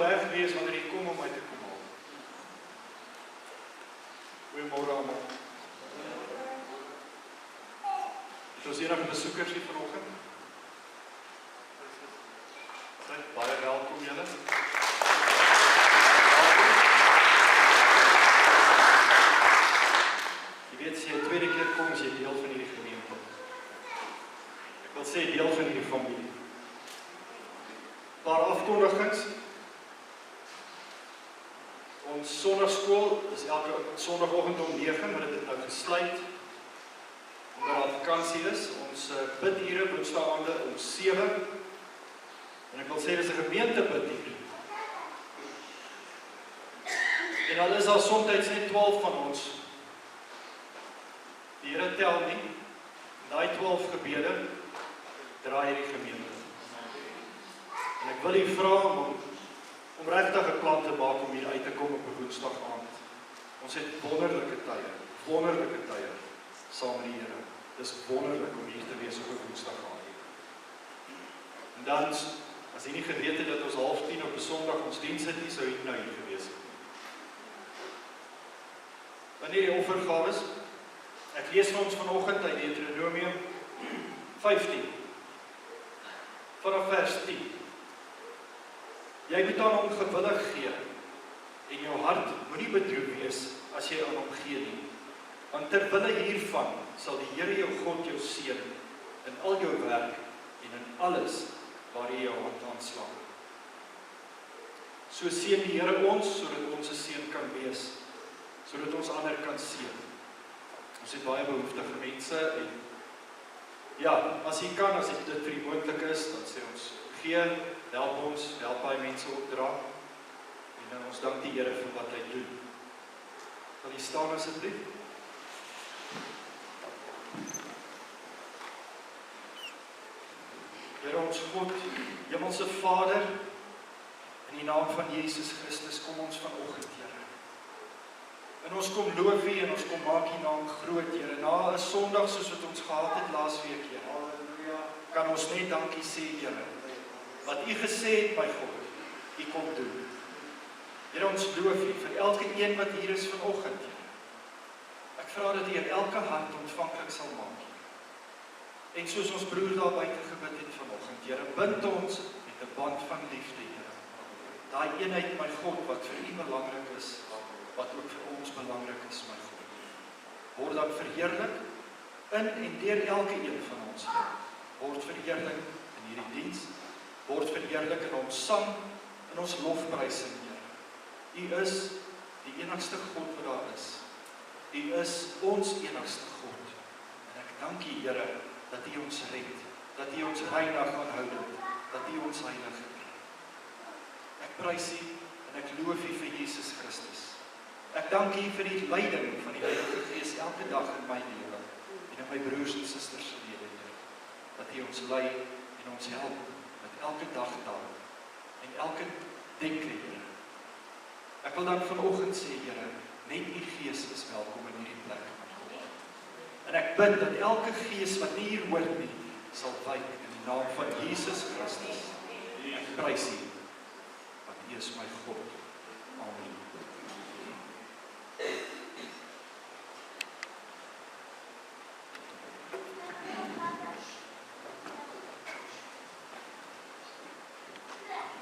reg wees wanneer jy kom om my te kom haal. Goeiemôre almal. Het ons enige besoekers hier vanoggend? Baie welkom julle. Jy weet, as jy 'n tweede keer kom, is jy deel van hierdie gemeente. Ek wil sê deel van hierdie familie. Paar afkondigings. Ons sondagskool is elke sondagoggend om 9, maar dit het nou gesluit omdat daar vakansie is. Ons bidure woensdaagaande om 7. En ek wil sê dis 'n gemeentebidure. En al is daar soms net 12 van ons. Die Here tel nie. Daai 12 gebede draai hierdie gemeente. En ek wil u vra om regtig 'n plan te maak om hier uit te kom op 'n Woensdag aand. Ons het wonderlike tye saam met die Here. Dis wonderlik om hier te wees op 'n Woensdag aand. En dan, as jy nie geweet het dat ons 9:30 op 'n Sondag ons diens het nie, sou jy nou hier gewees het. Wanneer die offergawes, ek lees vir ons vanoggend uit Deuteronomium 15, vanaf vers 10. Jy moet aan hom gewillig gee, en jou hart moenie bedroef wees as jy aan hom gee nie. Want ter wille hiervan sal die Here jou God jou seën in al jou werk en in alles waar jy jou hand aanslaan. So seën die Here ons, sodat ons 'n seën kan wees, sodat ons ander kan seën. Ons het baie behoeftige mense en ja, as jy kan, as dit vir u moontlik is, dan sê ons gee, help baie mense opdra en dan ons dank die Here vir wat hy doen. Wil jy staan asseblief? Here ons God, Hemelse Vader, in die naam van Jesus Christus kom ons vanoggend, Here. En ons kom loof U en ons kom maak U naam groot, Here. Na 'n Sondag soos wat ons gehad het laasweek, Here. Halleluja. Kan ons net dankie sê, Here. Wat U gesê het, my God, U kom doen. Here, ons loof U vir elke een wat hier is vanoggend, Here. Ek vra dat U elke hart ontvanklik sal maak. En soos ons broer daar buite gebid het vanoggend, Here, bind ons met 'n band van liefde, Here. Daai eenheid, my God, wat vir U belangrik is, wat ook vir ons belangrik is, my God. Word dan verheerlik in en deur elke een van ons, Here. Word verheerlik in hierdie diens, word verheerlik in ons sang, in ons lofprysing, Here. U is die enigste God wat daar is. U is ons enigste God. En ek dank U, Here, dat U ons red, dat U ons reinig aanhoudend, dat U ons heilig het. Ek prys U en ek loof U vir Jesus Christus. Ek dank U vir die leiding van die Heilige Gees elke dag in my lewe en in my broers en susters se lewe, Here. Dat U ons lei en ons help met elke dagtaak en elke denke, Here. Ek wil dan vanoggend sê, Here, net U Gees is welkom in hierdie plek. En ek bid dat elke gees wat nie hier hoort nie, sal wyk in die naam van Jesus Christus. Ek prys U, want U is my God. Amen.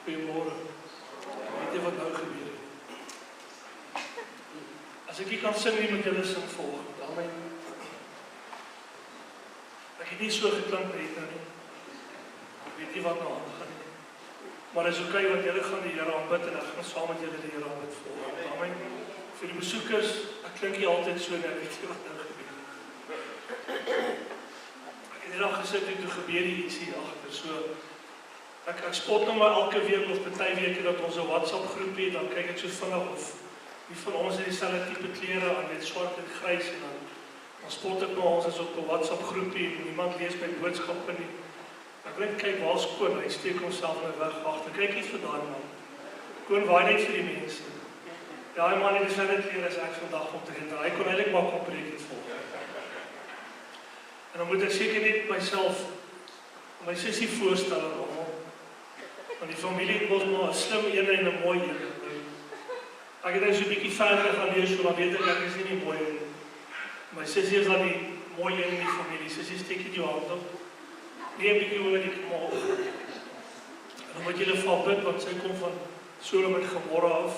Goeiemôre. Weet jy wat nou gebeur het? As ek nie kan sing nie, moet julle sing volg. Amen. Ek het nie so geklink net nou nie. Ek weet nie wat nou aangaan nie. Maar is oké, want julle gaan die Here aanbid en ek gaan saam met julle die Here aanbid volg. Amen. Vir die besoekers, ek klink nie altyd so nie, ek weet nie wat nou gebeur. Ek het hier al gesit en toe gebeur iets hier agter, so ek spot nou maar elke week of party weke dat ons 'n WhatsApp groep het, dan kyk ek so vinnig of wie van ons het dieselfde tipe klere aan met swart en grys en dan spot ek maar ons is op 'n WhatsApp groepie en niemand lees my boodskappe nie. Ek weet kyk waar is Koen, hy steek homself nou weg agter. Kyk iets vir daai man. Koen waai net vir die mense. Daai man het dieselfde klere as ek vandag op te gee. Hy kon eintlik maar kom preek het volg. En dan moet ek seker net myself my sussie voorstel om Want die familie het ons maar 'n slim een en 'n mooi een. Ek het nou so 'n bietjie verder gaan lees, so dan weet ek is nie die mooi een. My sussie is dan die mooi een in die familie. Sussie, steek jy jou hand op. Nee, 'n bietjie oor die kmaal. En dan moet julle vir bid, want sy kom van Sodom en Gomorra af.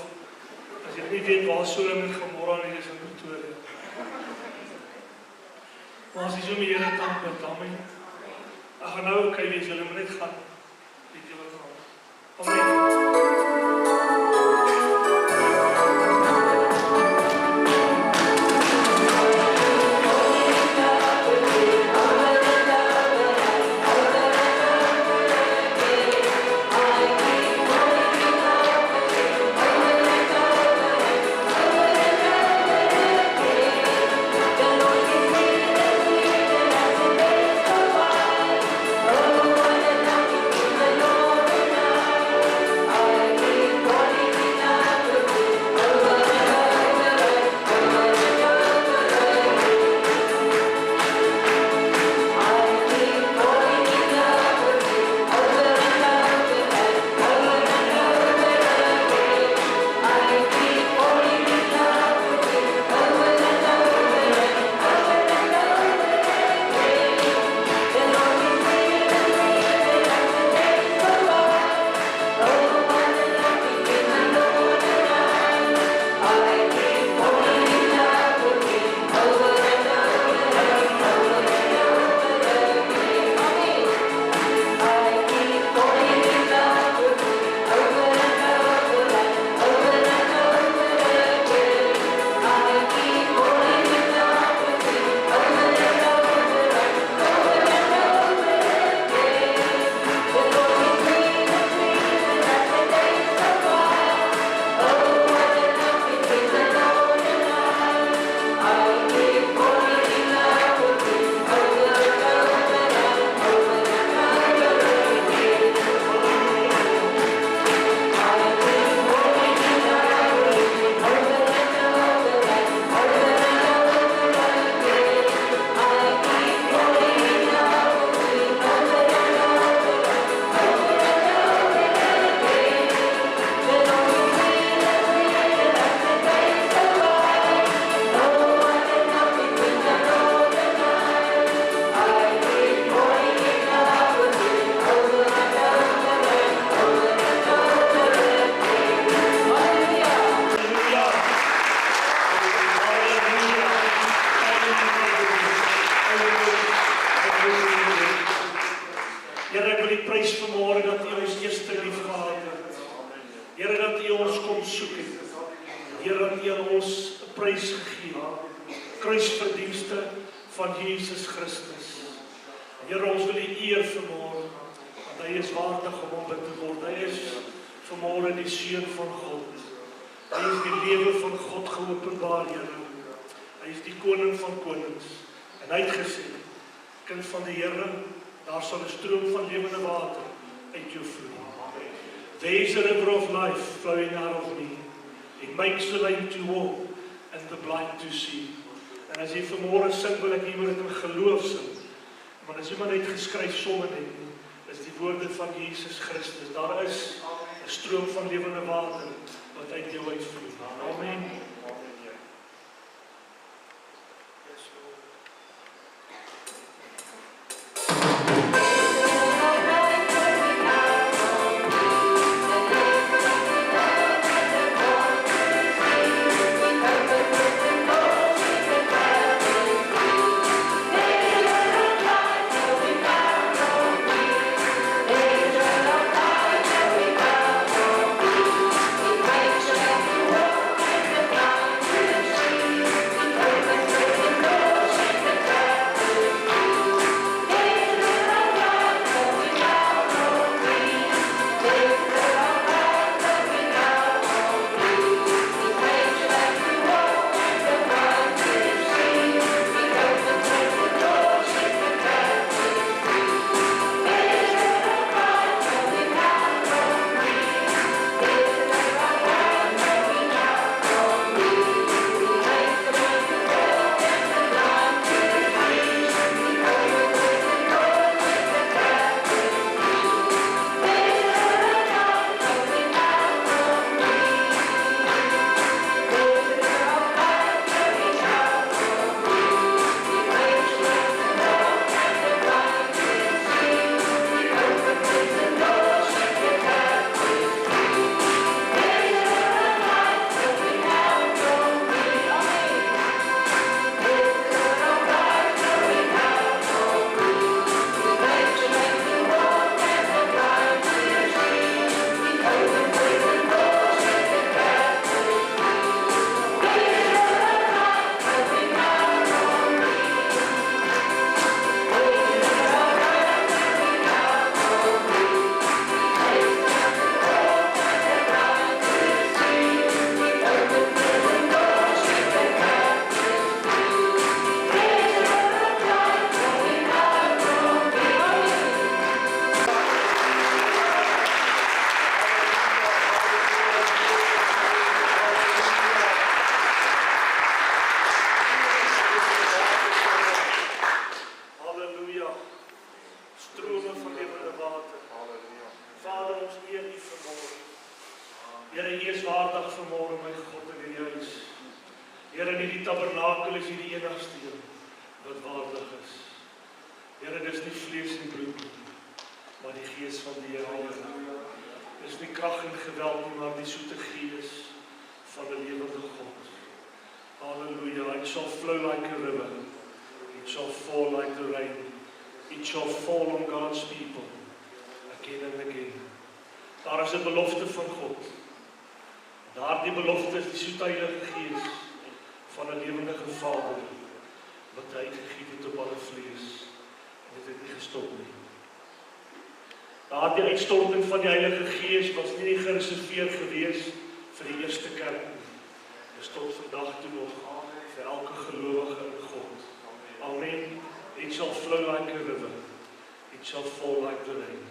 As jy nie weet waar Sodom en Gomorra is in Pretoria. Maar as jy so met Here dank bid, amen. Ek gaan nou oké wees, julle moet net gaan. Weet jy wat gaan? Amen. Here, ek wil U prys vanmôre dat U ons eerste lief gehad het. Here, dat U ons kom soek het. Here, dat U aan ons 'n prys gegee het. Kruisverdienste van Jesus Christus. Here, ons wil U eer vanmôre, want Hy is waardig om aanbid te word. Hy is vanmôre die Seun van God. Hy is die lewe van God geopenbaar, Here. Hy is die koning van konings. En hy het gesê, kind van die Here, daar sal 'n stroom van lewende water uit jou vloei. There is a river of life flowing out of me. It makes the lame to walk and the blind to see. En as jy vanmôre sing, wil ek hier met in geloof sing. Want as iemand net geskryf somme net nie, is die woorde van Jesus Christus. Daar is 'n stroom van lewende water wat uit jou uitvloei. Amen. Thank you. waardig vanmôre, my God, in hierdie huis. Here, in hierdie tabernakel is hierdie enigste een wat waardig is. Here, dis nie vlees en bloed nie, maar die Gees van die Here. Dis nie krag en geweld nie, maar die soete Gees van die lewende God. Halleluja, it shall flow like a river, it shall fall like the rain, it shall fall on God's people, again and again. Daar is 'n belofte van God. Daardie belofte is die soete Heilige Gees van 'n lewendige Vader, wat hy gegee het op alle vlees. Dit het nie gestop nie. Daardie uitstorting van die Heilige Gees was nie gereserveer gewees vir die eerste kerk nie. Dis tot vandag toe nog vir elke gelowige in God. Amen. It shall flow like a river. It shall fall like the rain.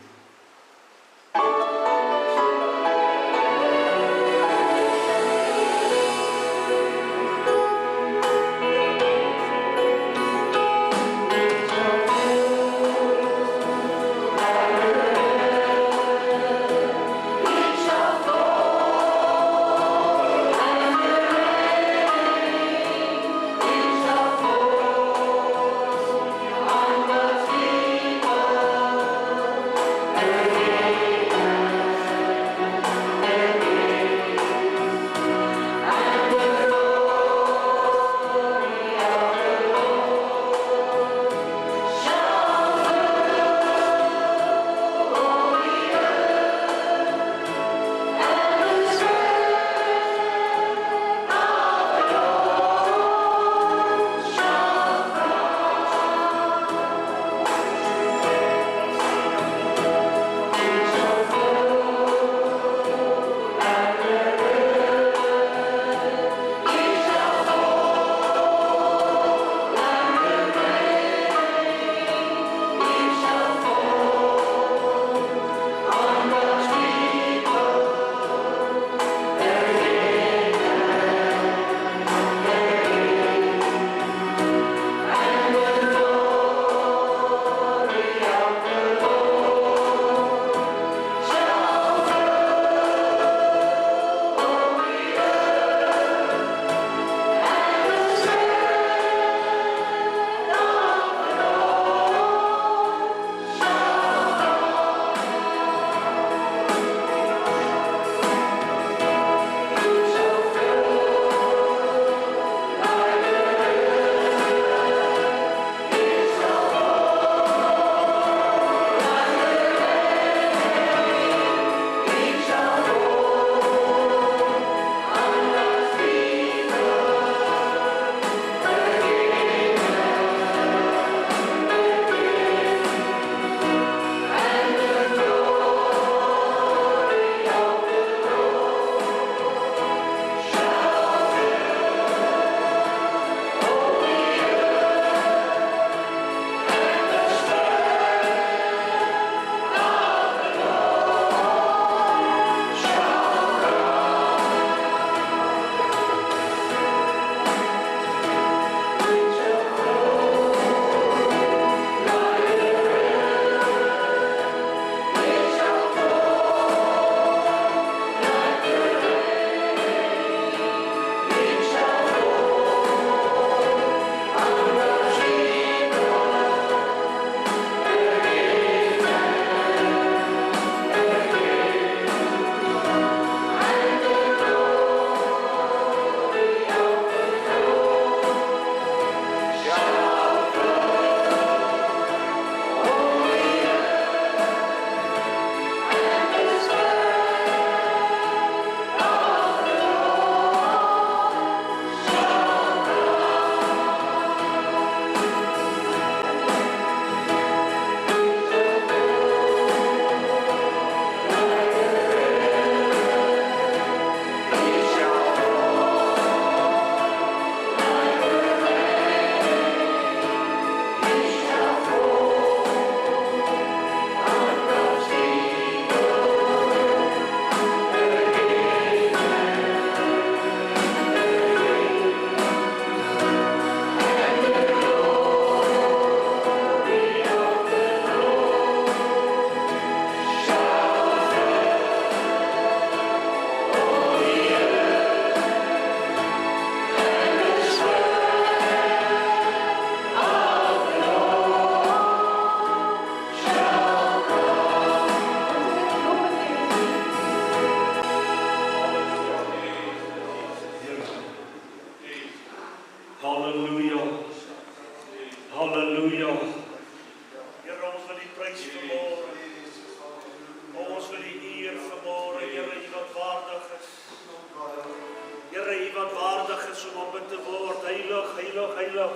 Here, U wat waardig is om aanbid te word. Heilig, heilig, heilig.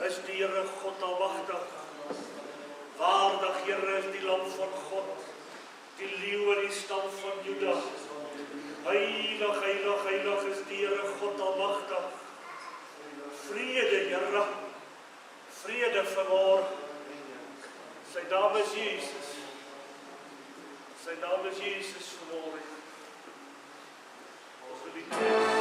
Is die Here God almagtig. Waardig, Here, is die lam van God. Die leeu in die stam van Juda. Heilig, heilig, heilig is die Here God almagtig. Vrede, Here. Vrede vanmôre. Sy naam is Jesus. Sy naam is Jesus vanmôre. Ons wil die teks.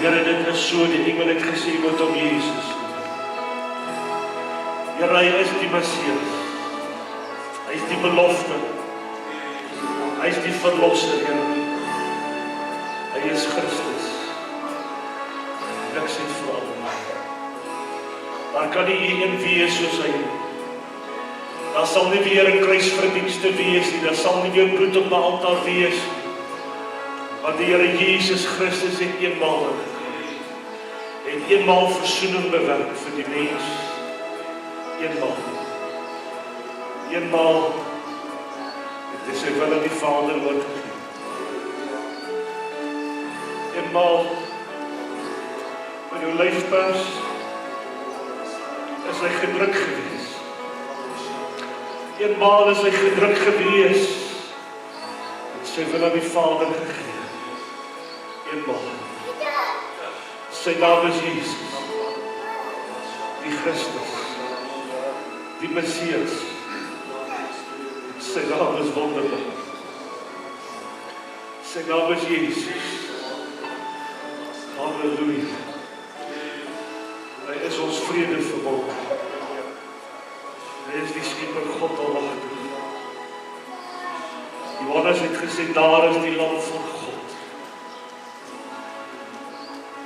Here, dit is so, die engel het gesê, moet om Jesus. Here, hy is die Messias. Hy is die belofte. Hy is die verlosser, Here. Hy is Christus. Niks het verander. Daar kan nie een wees soos hy. Daar sal nie weer 'n kruisverdienste wees nie. Daar sal nie weer bloed op 'n altaar wees nie. Want die Here Jesus Christus het eenmaal versoening bewerk vir die mens. Eenmaal het hy sy wil aan die Vader oorgegee. Eenmaal met jou lyfpers is hy gedruk gewees. Eenmaal is hy gedruk gewees en sy wil aan die Vader gegee. Eenmaal. Sy naam is Jesus, die Christus, die Messias. Sy naam is wonderlik. Sy naam is Jesus. Halleluja. Hy is ons vrede verborg. Hy is die skepper God almagtig. Johannes het gesê, daar is die lam van God.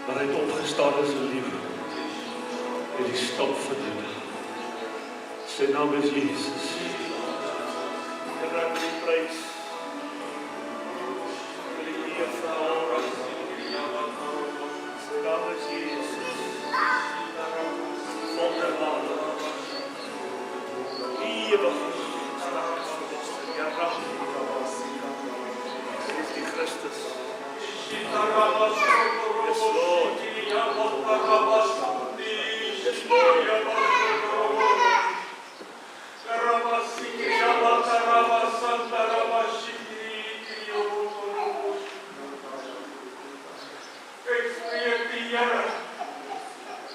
Maar hy het opgestaan as 'n leeu uit die stam van Juda. Sy naam is Jesus. Here, ek wil U prys. Ek wil U eer vir alles. Sy naam is Jesus. Wonderbaar. Ewig. Ja, pragtig. Hy is die Christus. Yes, Lord. Yes, Lord. Ek spreek die Here,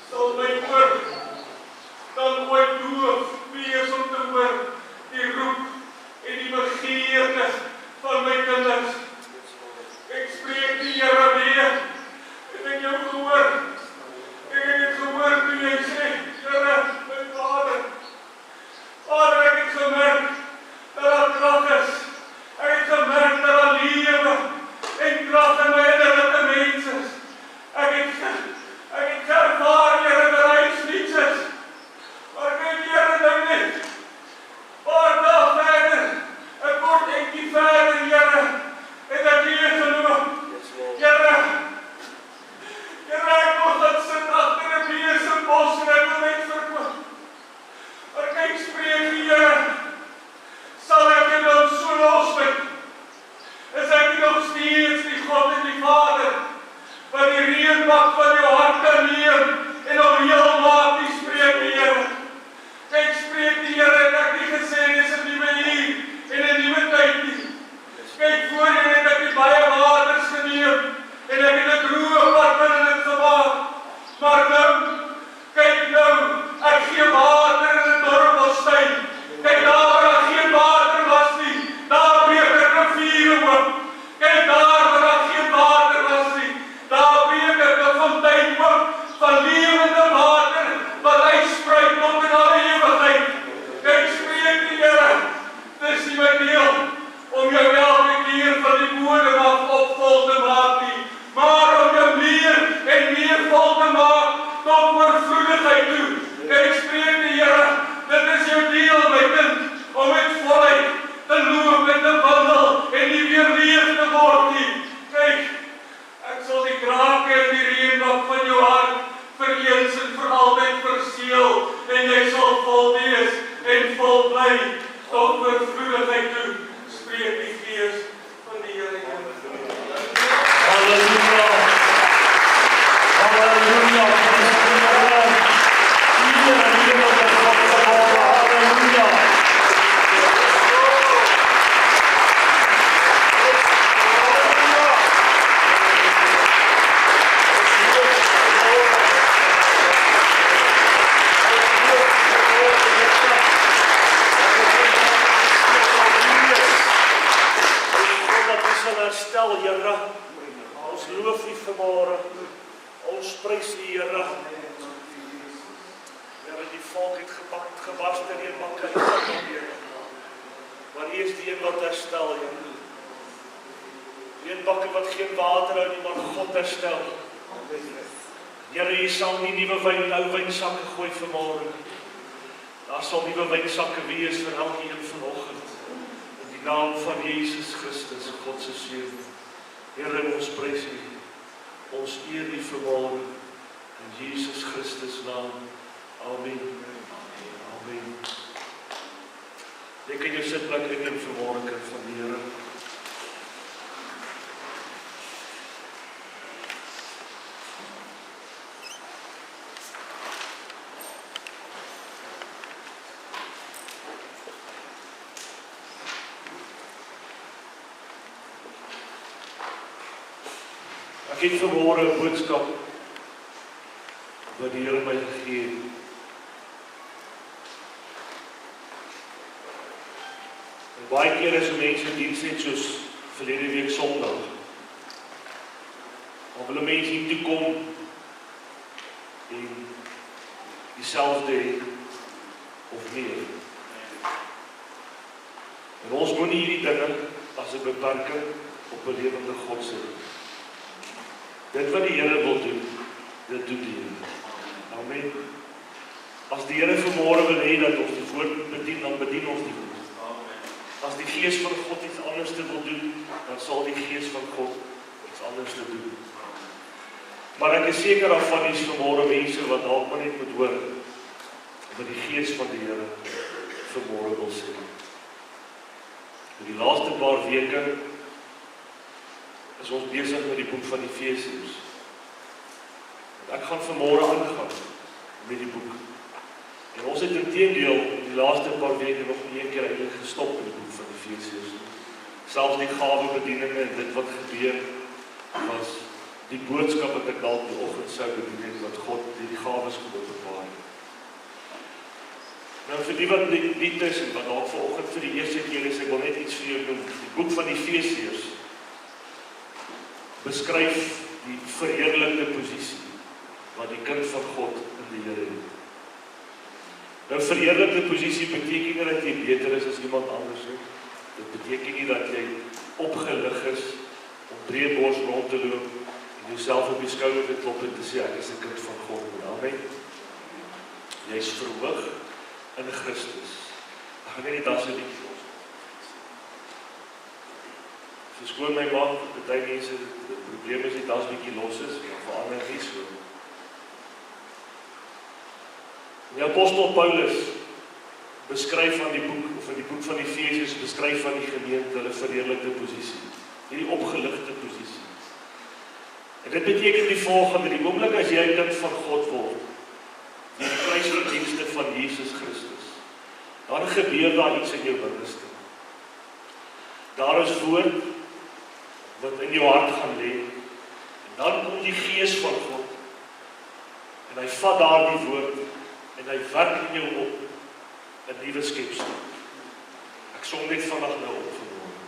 sal my oor, dan ooit doof wees om te hoor die roep en die begeerte van my kinders. Ek spreek die Here weer, en ek jou gehoor. Ek het dit gehoor toe jy sê, Here, my Vader. Vader, ek het gemerk dat daar krag is. Ek het gemerk dat daar lewe en krag in my innerlike mens is. Ek het ervaar, Here, dat hy niets is. Maar kyk, Here, nou net. Paar dae verder, 'n kort entjie verder, Here, het ek hier genoem. Here, ek moes dat sit agter 'n besembos en ek wil net verkoop. Maar kyk, spreek die Here, sal ek jou dan so loswek? Is ek nog steeds die God en die Vader, wat die reënbak van jou hart kan neem en hom heel maak, die spreek die Here. Kyk, spreek die Here, en ek nie gesê, dis 'n nuwe uur en 'n nuwe tyd nie. Kyk, voorheen het ek die baie waters geneem, en ek het 'n droë pad binne dit gemaak. Maar nou, kyk nou, ek gee water in 'n dorre woestyn. Kyk, daar waar daar geen water was nie, daar breek 'n rivier oop. Kyk, daar waar daar geen water was nie, daar breek 'n fontein oop van lewende water, wat uitspruit tot in alle ewigheid. Kyk, spreek die Here, dis nie my deel om jou elke keer van die bodem af op vol te maak nie, maar om jou meer en meer vol te maak tot oorvloedigheid toe. Kyk, spreek die Here, dit is jou deel, my kind, om met volheid te loop en te wandel en nie weer leeg te word nie. Kyk, ek sal die krake en die reënbak van jou hart vir eens en vir altyd verseël, en jy sal vol wees en vol bly tot oorvloedigheid toe, spreek die Gees van die Here. Halleluja. Halleluja. Halleluja. Herstel, Here. Ons loof U vanmôre. Ons prys U, Here. Here, die volk het gebarst in die bakke uitgekom, Here. Maar U is die een wat herstel, Here. Die een bakke wat geen water hou nie, maar God herstel. Here, U sal nie nuwe wynsakke gooi vanmôre. Daar sal nuwe wynsakke wees vir elkeen vanoggend. In die naam van Jesus Christus, God se seun. Here, ons prys U. Ons eer U vanmôre in Jesus Christus naam. Amen. Amen. Jy kan jou sitplek inneem vanmôre, kind van die Here. Ek het vanmôre 'n boodskap wat die Here my gegee het. En baie keer as mense diens het soos verlede week Sondag, dan wil mense hier toe kom en dieselfde hê of meer. En ons moet nie hierdie dinge as 'n beperking op 'n lewende God sit. Dit wat die Here wil doen, dit doen die Here. Amen. As die Here vanmôre wil hê dat ons die woord bedien, dan bedien ons die woord. As die Gees van God iets anders te wil doen, dan sal die Gees van God iets anders te doen. Maar ek is seker daarvan is vanmôre mense wat dalk maar net moet hoor wat die Gees van die Here vanmôre wil sê. In die laaste paar weke is ons besig met die boek van Efesiërs. Ek gaan vanmôre aangaan met die boek. En ons het inteendeel die laaste paar weke nog nie een keer eintlik gestop in die boek van Efesiërs. Selfs die gawebedieninge en dit wat gebeur was die boodskap wat ek dalk die oggend sou bedien het, wat God die gawes geopenbaar het. Nou vir die wat nie is en wat dalk vanoggend vir die eerste keer is, ek wil net iets vir jou doen. Die boek van Efesiërs beskryf die verheerlikte posisie wat die kind van God in die Here het. Nou verheerlikte posisie beteken nie dat jy beter is as iemand anders nie. Dit beteken nie dat jy opgelig is om breedbors rond te loop en jouself op die skouer te klop en te sê ek is 'n kind van God. Amen. Jy is verhoog in Christus. Ek gaan net daar so 'n bietjie los. Verskoon my man, baie mense, die probleem is nie daar's 'n bietjie los is, maar vir ander nie so. Die apostel Paulus beskryf van die boek, of in die boek van Efesiërs beskryf van die gemeente hulle verheerlikte posisie, hierdie opgeligte posisie. En dit beteken die volgende, die oomblik as jy 'n kind van God word, die kruisdienste van Jesus Christus, dan gebeur daar iets in jou binneste. Daar is woord wat in jou hart gaan lê, en dan kom die Gees van God, en hy vat daardie woord, en hy werk in jou op, 'n nuwe skepsel. Ek som net vandag nou op vanmôre.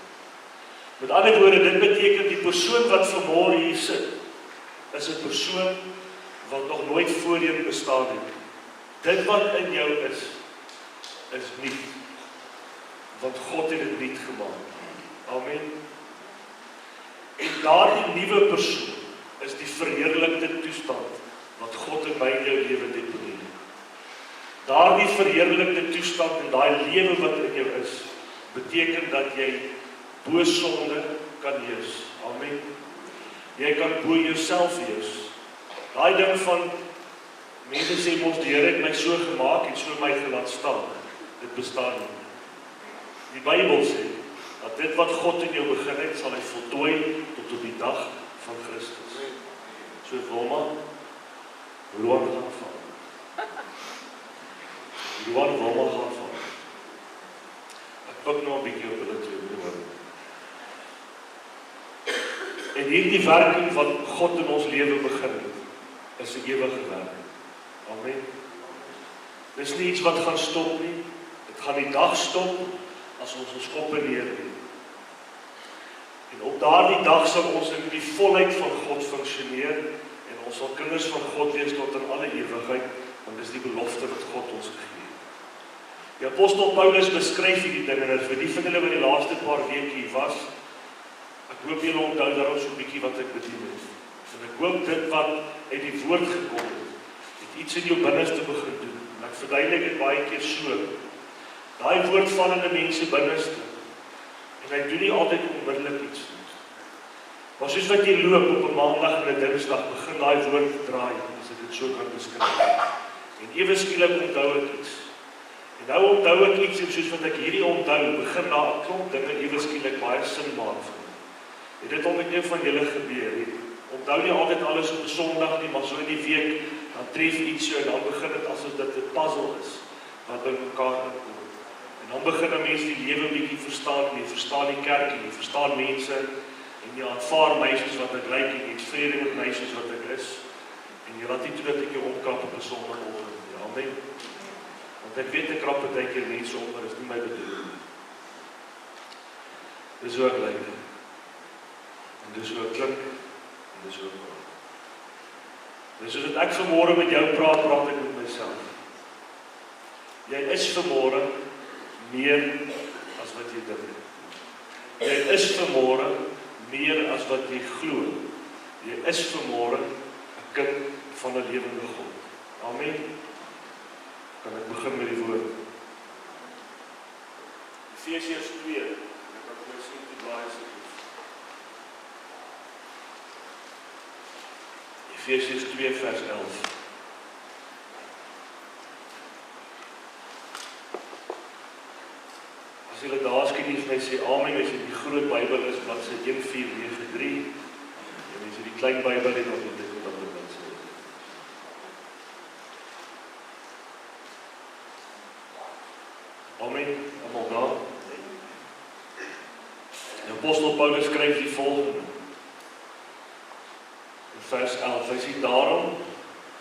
Met ander woorde, dit beteken die persoon wat vanmôre hier sit, is 'n persoon wat nog nooit voorheen bestaan het. Dit wat in jou is nuut, want God het dit nuut gemaak. Amen. En daardie nuwe persoon is die verheerlikte toestand wat God in my en jou lewe deponeer. Daardie verheerlikte toestand en daai lewe wat in jou is, beteken dat jy bo sonde kan heers. Amen. Jy kan bo jouself heers. Daai ding van mense sê mos die Here het my so gemaak en so my gelaat staan. Dit bestaan nie. Die Bybel sê dat dit wat God in jou begin het, sal hy voltooi tot op die dag van Christus. So Wilma, Luan gaan val. Luan Wilma gaan val. Ek pik nou 'n bietjie op hulle twee. En hierdie werking wat God in ons lewe begin het, is 'n ewige werk. Amen. Dis nie iets wat gaan stop nie. Dit gaan die dag stop as ons koppe neerlê. En op daardie dag sal ons in die volheid van God funksioneer en en ons sal kinders van God wees tot in alle ewigheid, want dis die belofte wat God ons gegee het. Die apostel Paulus beskryf hierdie dinge, en vir die van julle wat die laaste paar weke hier was, ek hoop julle onthou daarom so 'n bietjie wat ek bedien het. En ek hoop dit wat uit die woord gekom het iets in jou binneste begin doen. En ek verduidelik dit baie keer so. Daai woord val in 'n mens se binneste, en hy doen nie altyd onmiddellik iets nie. Maar soos wat jy loop op 'n maandag en 'n dinsdag, begin daai woord draai, as ek dit so kan beskryf. En ewe skielik onthou ek iets. En nou onthou ek iets, en soos wat ek hierdie onthou, begin daar 'n klomp dinge ewe skielik baie sin maak vir my. Het dit al met een van julle gebeur? Onthou nie altyd alles op 'n Sondag nie, maar so in die week, dan tref iets so, en dan begin dit asof dit 'n puzzle is, wat by mekaar inkom. En dan begin 'n mens die lewe bietjie verstaan, en jy verstaan die kerk, en jy verstaan mense, en jy aanvaar my soos wat ek lyk, en jy het vrede met my soos wat ek is, en jy laat nie toe dat ek jou omkrap op 'n Sondagoggend. Ja, amen. Want ek weet ek krap baie keer mense om, maar dis nie my bedoeling. Dis hoe ek lyk. En dis hoe ek klink, en dis hoe ek praat. Dis soos ek vanmôre met jou praat ek met myself. Jy is vanmôre meer as wat jy dink. Jy is vanmôre meer as wat jy glo. Jy is vanmôre 'n kind van 'n lewende God. Amen. Kan ek begin met die woord? Efesiërs 2. Ek kan nou sien die blaai is. Efesiërs 2 vers 11. As julle daar skien vir my sê amen, as jy die groot Bybel is, bladsy 1493, en as jy die klein Bybel het, dan weet ek wat dit is. Amen, almal daar. Die apostel Paulus skryf die volgende. In vers 11, hy sê daarom,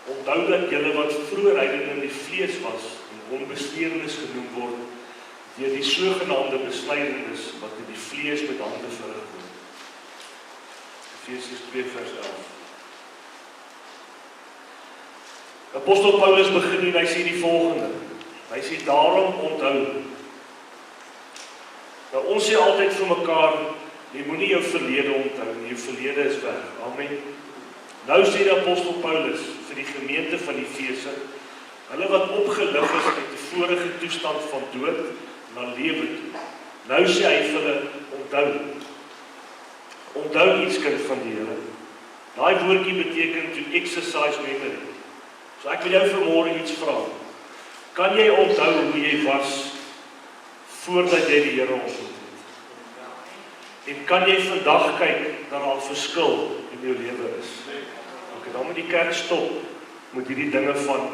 onthou dat julle wat vroeër heidene in die vlees was, en onbesneernis genoem word, deur die sogenaamde besnydenis wat in die vlees met hande verrig word. Efesiërs 2 vers 11. Apostel Paulus begin en hy sê die volgende. Hy sê daarom onthou. Nou ons sê altyd vir mekaar, jy moenie jou verlede onthou nie, jou verlede is weg. Amen. Nou sê die apostel Paulus vir die gemeente van Efese, hulle wat opgelig is uit die vorige toestand van dood na lewe toe. Nou sê hy vir hulle, onthou. Onthou iets, kind van die Here. Daai woordjie beteken to exercise memory. So ek wil jou vanmôre iets vra. Kan jy onthou hoe jy was voordat jy die Here ontmoet het? En kan jy vandag kyk dat daar 'n verskil in jou lewe is? Okay, dan moet die kerk stop met hierdie dinge van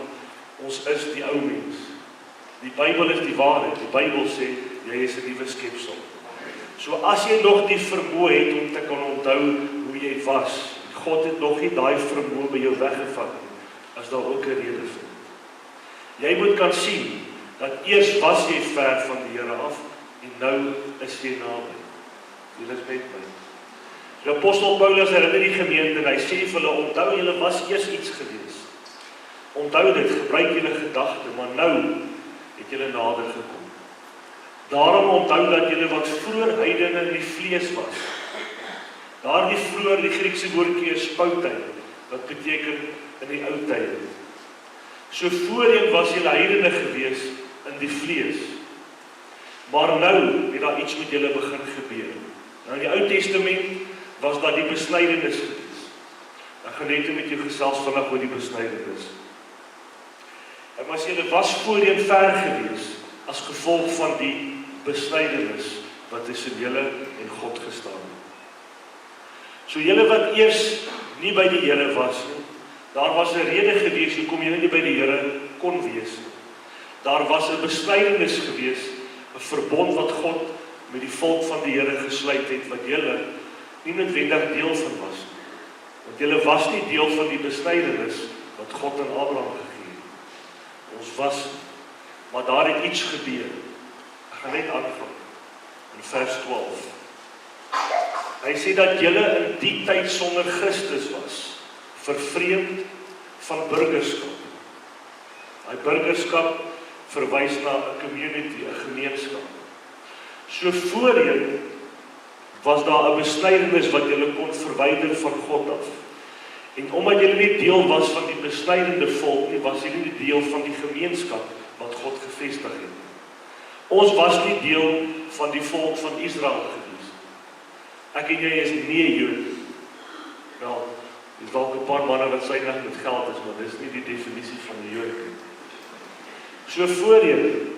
ons is die ou mens. Die Bybel is die waarheid. Die Bybel sê jy is 'n nuwe skepsel. So as jy nog die vermoë het om te kan onthou hoe jy was, God het nog nie daai vermoë by jou weggevat nie, as daar ook 'n rede vir. Jy moet kan sien dat eers was jy ver van die Here af en nou is jy naby. Julle is met my. Die apostel Paulus herinner die gemeente en hy sê vir hulle, onthou julle was eers iets gewees. Onthou dit, gebruik julle gedagte, maar nou het julle nader gekom. Daarom onthou dat julle wat vroeër heidene in die vlees was. Daardie vroeër, die Griekse woordjie is spoutyn, wat beteken in die ou tye. So voorheen was julle heidene gewees in die vlees. Maar nou het daar iets met julle begin gebeur. Nou in die Ou Testament was daar die besnydenis gewees. Ek gaan net met jou gesels vandag oor die besnydenis. En as julle was voorheen ver gewees as gevolg van die besnydenis wat tussen julle en God gestaan het. So julle wat eers nie by die Here was nie, daar was 'n rede gewees hoekom julle nie by die Here kon wees nie. Daar was 'n besnydenis gewees, 'n verbond wat God met die volk van die Here gesluit het, wat julle nie noodwendig deel van was nie. Want julle was nie deel van die besnydenis wat God aan Abraham gegee het. Ons was, maar daar het iets gebeur. Ek gaan net aanvang in vers 12. Hy sê dat julle in die tyd sonder Christus was, vervreemd van burgerskap. Daai burgerskap verwys na 'n community, 'n gemeenskap. So voorheen was daar 'n besnydenis wat julle kon verwyder van God af. En omdat julle nie deel was van die besnydende volk nie, was julle nie deel van die gemeenskap wat God gevestig het. Ons was nie deel van die volk van Israel gewees. Ek en jy is nie 'n Jood. Wel, dis dalk 'n paar manne wat suiwig met geld is, maar dis nie die definisie van 'n Jood nie. So voorheen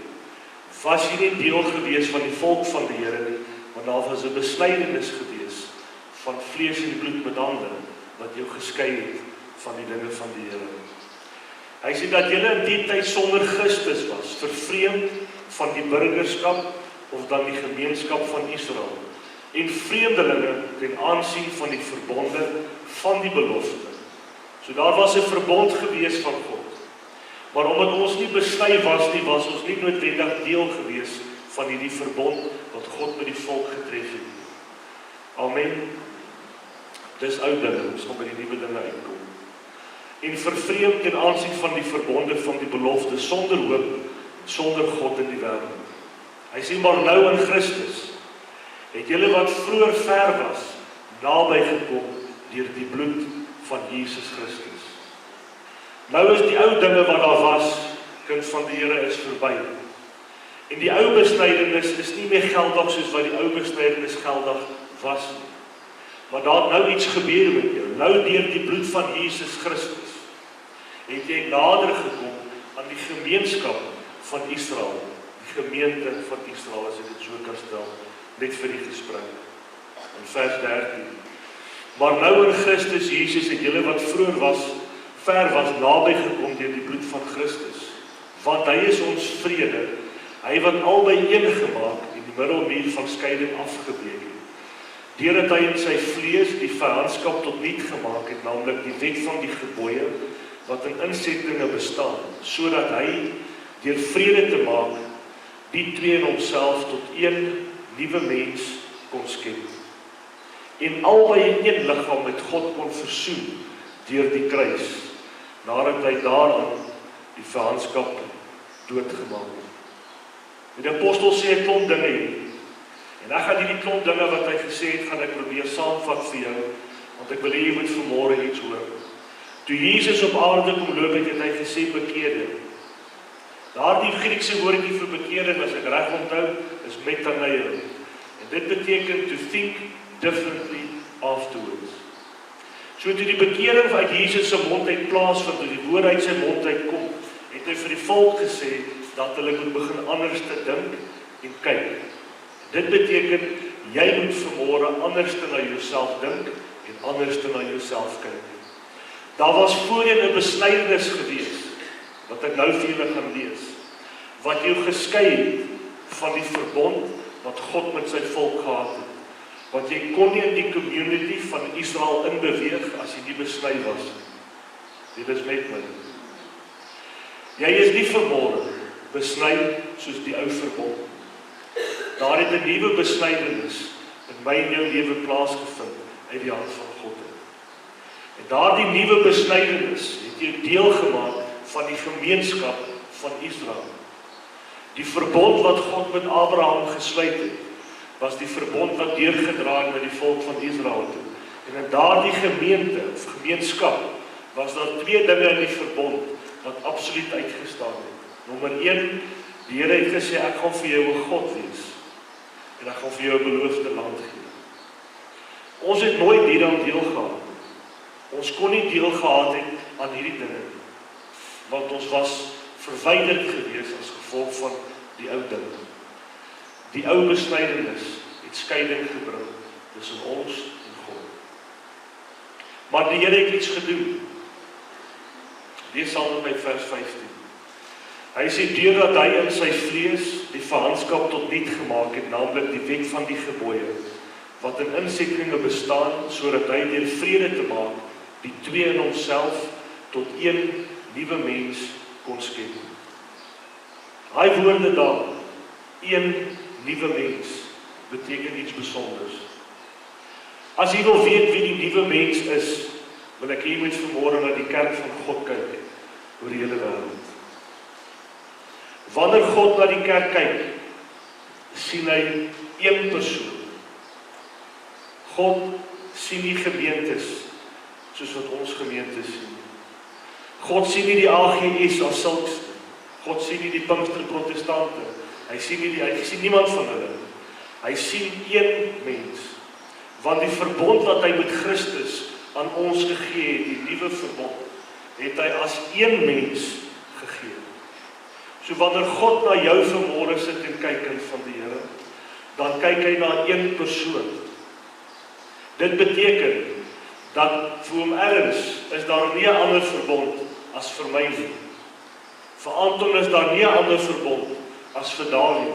was jy nie deel gewees van die volk van die Here nie, want daar was 'n besnydenis gewees van vlees en bloed met hande wat jou geskei het van die dinge van die Here. Hy sê dat julle in die tyd sonder Christus was, vervreemd van die burgerskap of dan die gemeenskap van Israel en vreemdelinge ten aansien van die verbonde van die belofte. So daar was 'n verbond gewees van God. Maar omdat ons nie besny was nie, was ons nie noodwendig deel gewees van hierdie verbond wat God met die volk getref het. Amen. Dis ou dinge, ons gaan by die nuwe dinge uitkom. En vervreemd ten aansien van die verbonde van die belofte, sonder hoop, sonder God in die wêreld. Hy sê maar nou in Christus, het julle wat vroeër ver was, naby gekom deur die bloed van Jesus Christus. Nou is die ou dinge wat daar was, kind van die Here, is verby. En die ou besnydenis is nie meer geldig soos wat die ou besnydenis geldig was nie. Maar daar het nou iets gebeur met jou. Nou deur die bloed van Jesus Christus het jy nader gekom aan die gemeenskap van Israel, die gemeente van Israel, as ek dit so kan stel, net vir die gesprek. In vers 13. Maar nou in Christus Jesus het julle wat vroeër was, ver was, naby gekom deur die bloed van Christus. Want hy is ons vrede, hy wat albei een gemaak en die middelmuur van skeiding afgebreek het. Deurdat hy in sy vlees die vyandskap tot niet gemaak het, naamlik die wet van die gebooie wat in insettinge bestaan, sodat hy deur vrede te maak die twee in homself tot een nuwe mens kon skep. En albei in een liggaam met God kon versoen deur die kruis, nadat hy daaraan die vyandskap doodgemaak het. Die apostel sê 'n klomp dinge hier. En ek gaan hierdie klomp dinge wat hy gesê het, gaan ek probeer saamvat vir jou, want ek wil hê jy moet vanmôre iets hoor. Toe Jesus op aarde kom loop het, het hy gesê bekeerde. Daardie Griekse woordjie vir bekeerde, as ek reg onthou, is metanoia. En dit beteken to think differently afterwards. So toe die bekering uit Jesus se mond uit plaasvind, toe die woord uit sy mond uitkom, het hy vir die volk gesê dat hulle moet begin anders te dink en kyk. Dit beteken jy moet vanmôre anders te na jouself dink en anders te na jouself kyk. Daar was voorheen 'n besnydenis gewees wat ek nou vir julle gaan lees, wat jou geskei het van die verbond wat God met sy volk gehad het. Want jy kon nie in die community van Israel inbeweeg as jy nie besny was. Dit is met my. Jy is nie vanmôre besny soos die ou verbond. Daar het 'n nuwe besnydenis in my en jou lewe plaasgevind uit die hand van God. En daardie nuwe besnydenis het jou deel gemaak van die gemeenskap van Israel. Die verbond wat God met Abraham gesluit het, was die verbond wat deurgedra het met die volk van Israel toe. En in daardie gemeente, of gemeenskap, was daar twee dinge in die verbond wat absoluut uitgestaan het. Nommer 1, die Here het gesê, ek gaan vir jou 'n God wees, en ek gaan vir jou 'n beloofde land gee. Ons het nooit hieraan deel gehad. Ons kon nie deel gehad het aan hierdie dinge, want ons was verwyderd gewees as gevolg van die ou ding. Die ou besnydenis het skeiding gebring tussen ons en God. Maar die Here het iets gedoen. Lees saam met my vers 15. Hy sê, deurdat hy in sy vlees die vyandskap tot niet gemaak het, naamlik die wet van die gebooie, wat in insettinge bestaan, sodat hy deur vrede te maak, die twee in homself tot een nuwe mens kon skep. Daai woorde daar, een nuwe mens, beteken iets besonders. As jy wil weet wie die nuwe mens is, wil ek hier moet vanmôre na die kerk van God kyk, oor die hele wêreld. Wanneer God na die kerk kyk, sien hy een persoon. God sien nie gemeentes, soos wat ons gemeentes sien. God sien nie die AGS as sulks, God sien nie die Pinkster Protestante, hy sien niemand van hulle. Hy sien een mens, want die verbond wat hy met Christus aan ons gegee het, die nuwe verbond, het hy as een mens gegee. So wanneer God na jou vanmôre sit en kyk kind van die Here, dan kyk hy na een persoon. Dit beteken dat vir hom erns is daar nie 'n ander verbond as vir my nie. Vir Anton is daar nie 'n ander verbond as vir Dawie.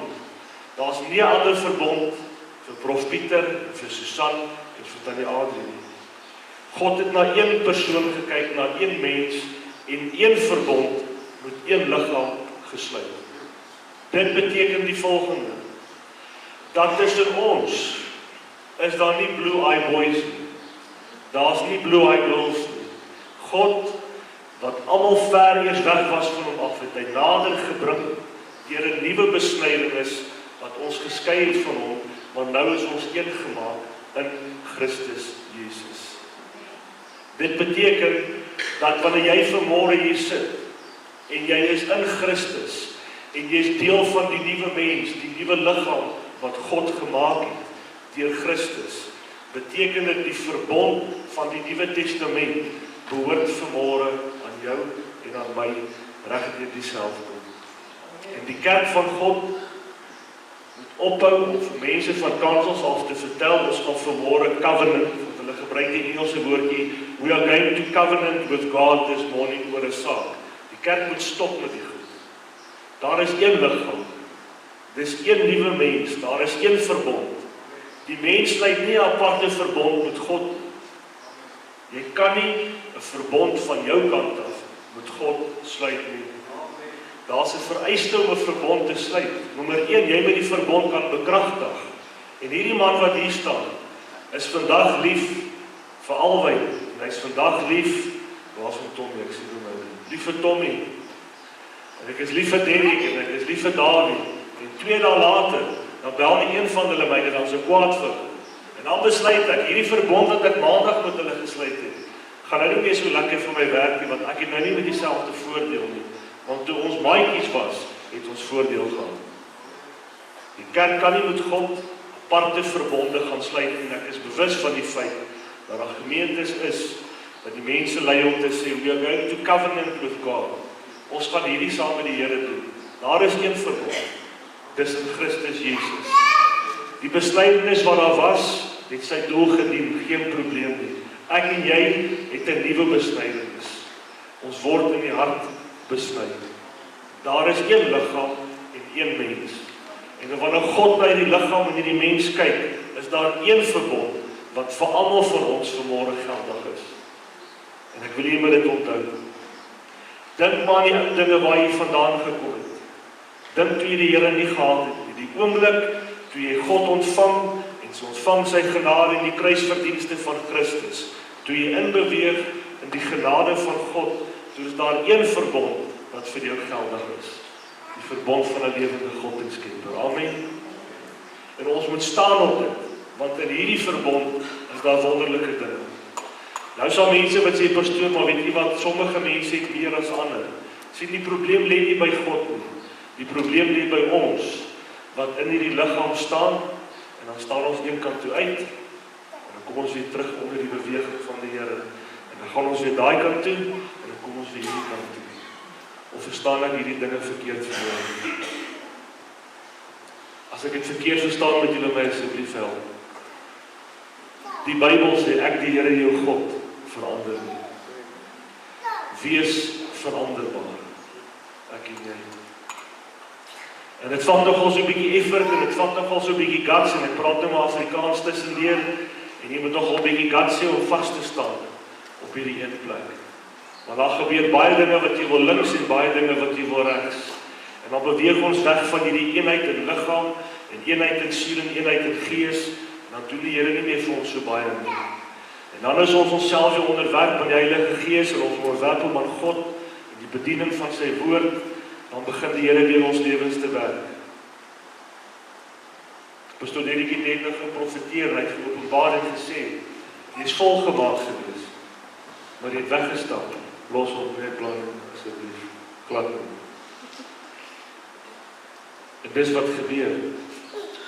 Daar's nie 'n ander verbond vir Prof Pieter, vir Susan en vir Tannie Adrie nie. God het na een persoon gekyk, na een mens en een verbond met een liggaam gesluit. Dit beteken die volgende: dat tussen ons is daar nie blue eye boys nie. Daar's nie blue eye girls nie. God, wat almal ver eers weg was van hom af, het hy nader gebring deur 'n nuwe besnydenis wat ons geskei het van hom, maar nou is ons een gemaak in Christus Jesus. Dit beteken dat wanneer jy vanmôre hier sit en jy is in Christus en jy is deel van die nuwe mens, die nuwe liggaam wat God gemaak het deur Christus, beteken dit die verbond van die Nuwe Testament behoort vanmôre aan jou en aan my reg deur dieselfde. En die kerk van God moet ophou om vir mense van kansels af te vertel, ons gaan vanmôre covenant, want hulle gebruik die Engelse woordjie, we are going to covenant with God this morning oor 'n saak. Die kerk moet stop met die goed. Daar is een liggaam, dis een nuwe mens, daar is een verbond. Die mens sluit nie 'n aparte verbond met God nie. Jy kan nie 'n verbond van jou kant af met God sluit nie. Daar's 'n vereiste om 'n verbond te sluit. Nommer 1, jy moet die verbond kan bekragtig. En hierdie man wat hier staan, is vandag lief vir Alwyn. En hy's vandag lief, waar's van Tommy, ek sien hom nou. Lief vir Tommy. En ek is lief vir Derek en ek is lief vir Dawie. En 2 dae later, dan bel nie een van hulle my dat dan so kwaad vir. En dan besluit ek, hierdie verbond wat ek maandag met hulle gesluit het, gaan nou nie meer so lekker vir my werk nie, want ek het nou nie met dieselfde voordeel nie. Want toe ons maatjies was, het ons voordeel gehad. Die kerk kan nie met God aparte verbonde gaan sluit en ek is bewus van die feit dat daar gemeentes is dat die mense lei om te sê, we are going to covenant with God. Ons gaan hierdie saam met die Here doen. Daar is een verbond. Dis in Christus Jesus. Die besnydenis wat daar was, het sy doel gedien, geen probleem nie. Ek en jy het 'n nuwe besnydenis. Ons word in die hart besny. Daar is een liggaam en een mens. En wanneer God na die liggaam en hierdie mens kyk, is daar een verbond wat vir almal van ons vanmôre geldig is. En ek wil jy moet dit onthou. Dink maar aan die dinge waar jy vandaan gekom het. Dink toe jy die Here nie gehad het nie. Die oomblik toe jy God ontvang en sy ontvang sy genade en die kruisverdienste van Christus. Toe jy inbeweeg in die genade van God, toe is daar een verbond wat vir jou geldig is. Die verbond van 'n lewende God en Skepper. Amen. En ons moet staan op dit, want in hierdie verbond is daar wonderlike dinge. Nou sal mense wat sê, pastoor, maar weet jy wat, sommige mense het meer as ander. Sien, die probleem lê nie by God nie. Die probleem lê by ons, wat in hierdie liggaam staan, en dan staan ons een kant toe uit, en dan kom ons weer terug onder die beweging van die Here. En dan gaan ons weer daai kant toe, en dan kom ons weer hierdie kant toe. Of verstaan ek hierdie dinge verkeerd vanmôre? As ek dit verkeerd verstaan, moet julle my asseblief help. Die Bybel sê, ek die Here jou God verander nie. Wees veranderbaar. Ek en jy. En dit vat nogal so 'n bietjie effort en dit vat nogal so 'n bietjie guts en ek praat nou maar Afrikaans tussendeur en jy moet nogal 'n bietjie guts hê om vas te staan op hierdie een plek. Want daar gebeur baie dinge wat jy wil links en baie dinge wat jy wil regs. En dan beweeg ons weg van hierdie eenheid in liggaam en eenheid in siel en eenheid in gees en dan doen die Here nie meer vir ons so baie nie. En dan is ons onsself weer onderwerp aan die Heilige Gees en ons onderwerp hom aan God en die bediening van sy woord, dan begin die Here deur ons lewens te werk. Pastoor Derek het net nog geprofeteer en hy het geopenbaar en gesê, jy is volgemaak gewees, maar jy het weggestap, los op net plan, asseblief, glad nie. En dis wat gebeur,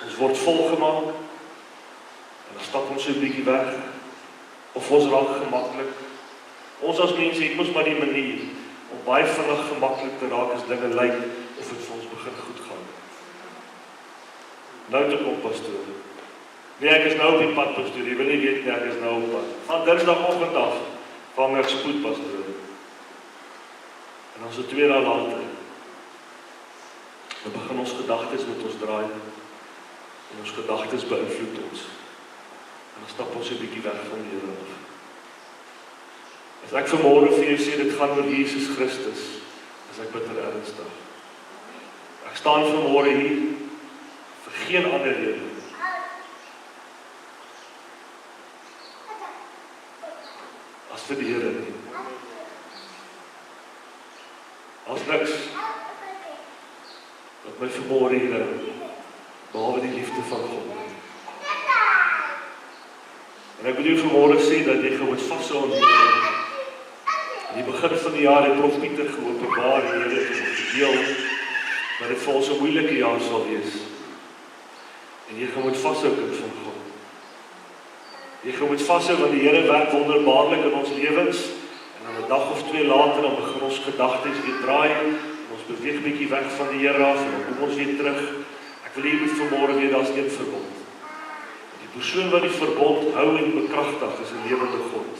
ons word volgemaak, en dan stap ons so 'n bietjie weg, of ons raak gemaklik. Ons as mense het mos maar die manier, om baie vinnig gemaklik te raak as dinge lyk, of het vir ons begin goed gaan. Nou te kom, pastoor. Nee, ek is nou op die pad, pastoor. Jy wil nie weet nie, ek is nou op pad. Van Dinsdagoggend af, vang ek spoed, pastoor. En dan so 2 dae later, dan begin ons gedagtes met ons draai, en ons gedagtes beïnvloed ons. En dan stap ons 'n bietjie weg van die Here af. As ek vanmôre vir jou sê, dit gaan oor Jesus Christus, is ek bitter ernstig. Ek staan vanmôre hier, vir geen ander rede. As vir die Here nie. As niks, wat my vanmôre hier hou, behalwe die liefde van God. En ek wil jou vanmôre sê, dat jy moet vashou aan die Here. In die begin van die jaar het Prof Pieter geopenbaar die Here te gedeel, maar dit vir ons 'n moeilike jaar sal wees. En jy moet vashou, kind van God. Jy moet vashou, want die Here werk wonderbaarlik in ons lewens, en dan 'n dag of 2 later, dan begin ons gedagtes weer draai, en ons beweeg bietjie weg van die Here af, en dan kom ons weer terug. Ek wil hier vanmôre weer, daar's een verbond. Die persoon wat die verbond hou en bekragtig, is 'n lewende God,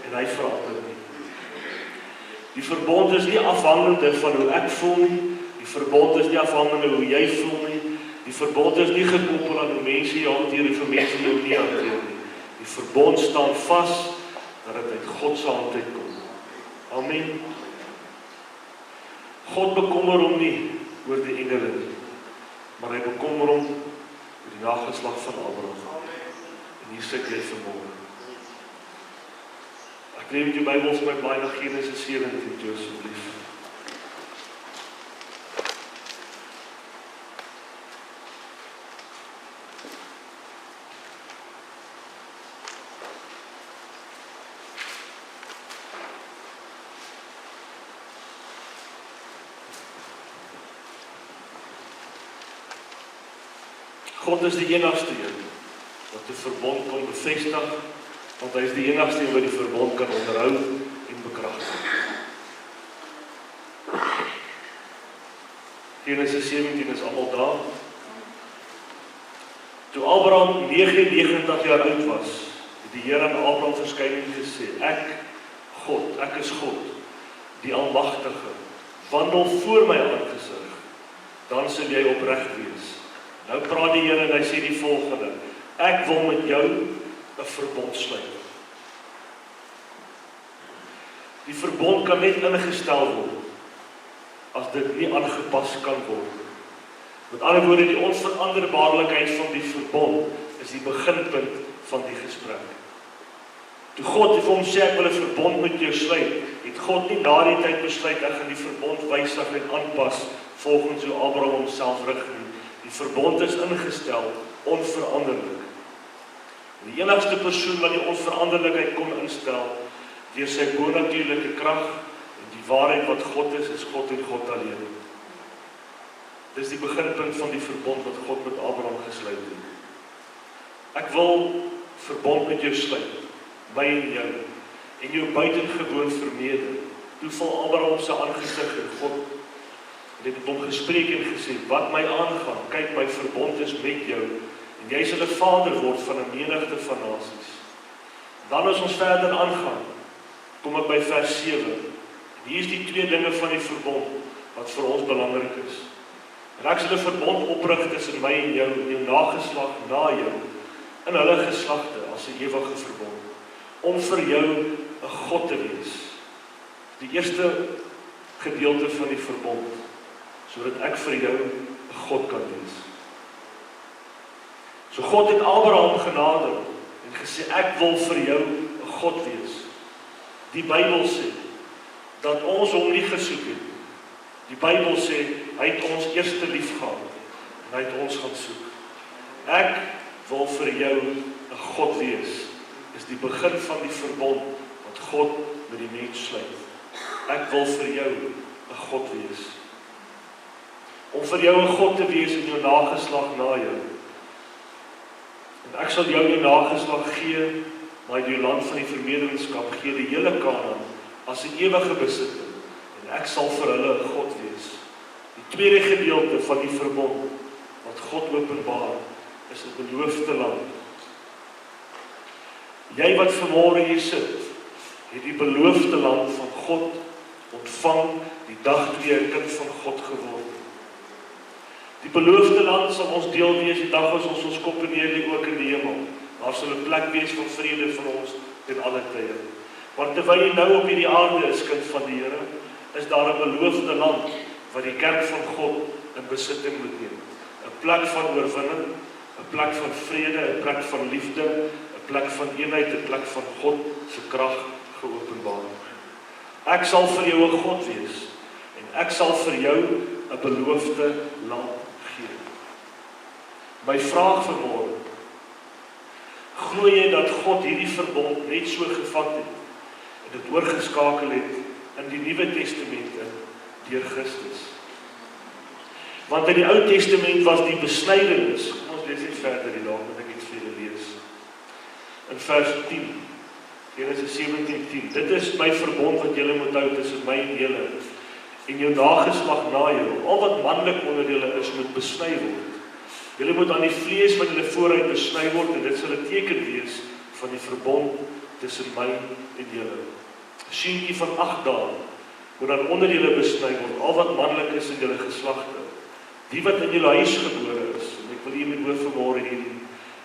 en hy verander nie. Die verbond is nie afhangende van hoe ek voel nie, die verbond is nie afhangende hoe jy voel nie, die verbond is nie gekoppel aan hoe mense jou hanteer en vir mense jou nie hanteer nie. Die verbond staan vas, dat dit uit God se hand uitkom. Amen. God bekommer hom nie oor die engele nie, maar hy bekommer hom oor die nageslag van Abraham. En hier sit jy vanmôre. Ek neem die Bybel vir my blaai na Genesis 17, asseblief. God is die enigste een wat die verbond kon bevestig, want hy is die enigste een wat die verbond kan onderhou en bekragtig. Genesis 17 is almal daar. Toe Abraham 99 jaar oud was, het die Here aan Abraham verskyn en gesê, ek is God, die Almagtige, wandel voor my aangesig, dan sal jy opreg wees. Nou praat die Here en hy sê die volgende, ek wil met jou 'n verbond sluit. Die verbond kan net ingestel word, as dit nie aangepas kan word. Met ander woorde, die onveranderbaarlikheid van die verbond, is die beginpunt van die gesprek. Toe God vir hom sê, ek wil 'n verbond met jou sluit, het God nie na die tyd besluit, ek gaan die verbond wysig en aanpas, volgens hoe Abraham homself rig nie. Die verbond is ingestel, onveranderlik. Die enigste persoon wat die onveranderlikheid kon instel, deur sy bonatuurlike krag, en die waarheid wat God is God en God alleen. Dis die beginpunt van die verbond wat God met Abraham gesluit het. Ek wil verbond met jou sluit, my en jou buitengewoon vermeerder. Toe val Abraham sy aangesig en God het met hom gespreek en gesê, wat my aangaan, kyk, my verbond is met jou, en jy sal 'n vader word van 'n menigte van nasies. Dan as ons verder aangaan, kom ek by vers 7. En hier is die 2 dinge van die verbond, wat vir ons belangrik is. En ek sal 'n verbond oprig tussen my en jou nageslag na jou, in hulle geslagte, as 'n ewige verbond, om vir jou 'n God te wees. Die eerste gedeelte van die verbond, sodat ek vir jou 'n God kan wees. So God het Abraham genader en gesê, ek wil vir jou 'n God wees. Die Bybel sê dat ons hom nie gesoek het. Die Bybel sê hy het ons eerste lief gehad en hy het ons gaan soek. Ek wil vir jou 'n God wees. Dis die begin van die verbond wat God met die mens sluit. Ek wil vir jou 'n God wees. Om vir jou 'n God te wees in jou nageslag na jou. En ek sal jou die nageslag gee, na die land van die vermeerderingskap gee, die hele Kanaan, as 'n ewige besitting. En ek sal vir hulle 'n God wees. Die tweede gedeelte van die verbond, wat God openbaar, is 'n beloofde land. Jy wat vanmôre hier sit, het die beloofde land van God ontvang die dag toe jy 'n kind van God geword het. Die beloofde land sal ons deel wees die dag as ons koppe neerlê ook in die hemel. Daar sal 'n plek wees van vrede vir ons ten alle tye. Maar terwyl jy nou op hierdie aarde is, kind van die Here, is daar 'n beloofde land wat die kerk van God in besitting moet neem. 'n Plek van oorwinning, 'n plek van vrede, 'n plek van liefde, 'n plek van eenheid, 'n plek van God se krag geopenbaar. Ek sal vir jou 'n God wees en ek sal vir jou 'n beloofde land gee. My vraag vanmôre: glo jy dat God hierdie verbond net so gevat het en dit oorgeskakel het in die Nuwe Testament deur Christus? Want in die Ou Testament was die besnydenis. Kom ons lees net verder die dag, moet ek iets vir julle lees. In vers 10, Genesis 17:10. Dit is my verbond wat julle moet hou tussen my en julle en jou nageslag na jou. Al wat manlik onder julle is, moet besny word. Julle moet aan die vlees van julle vooruit besny word en dit sal 'n teken wees van die verbond tussen my en julle. 'n Seentjie van 8 dae moet dan onder julle besny word, al wat manlik is in julle geslagte. Die wat in julle huis gebore is, en ek wil hier met hoor vanmôre hierdie,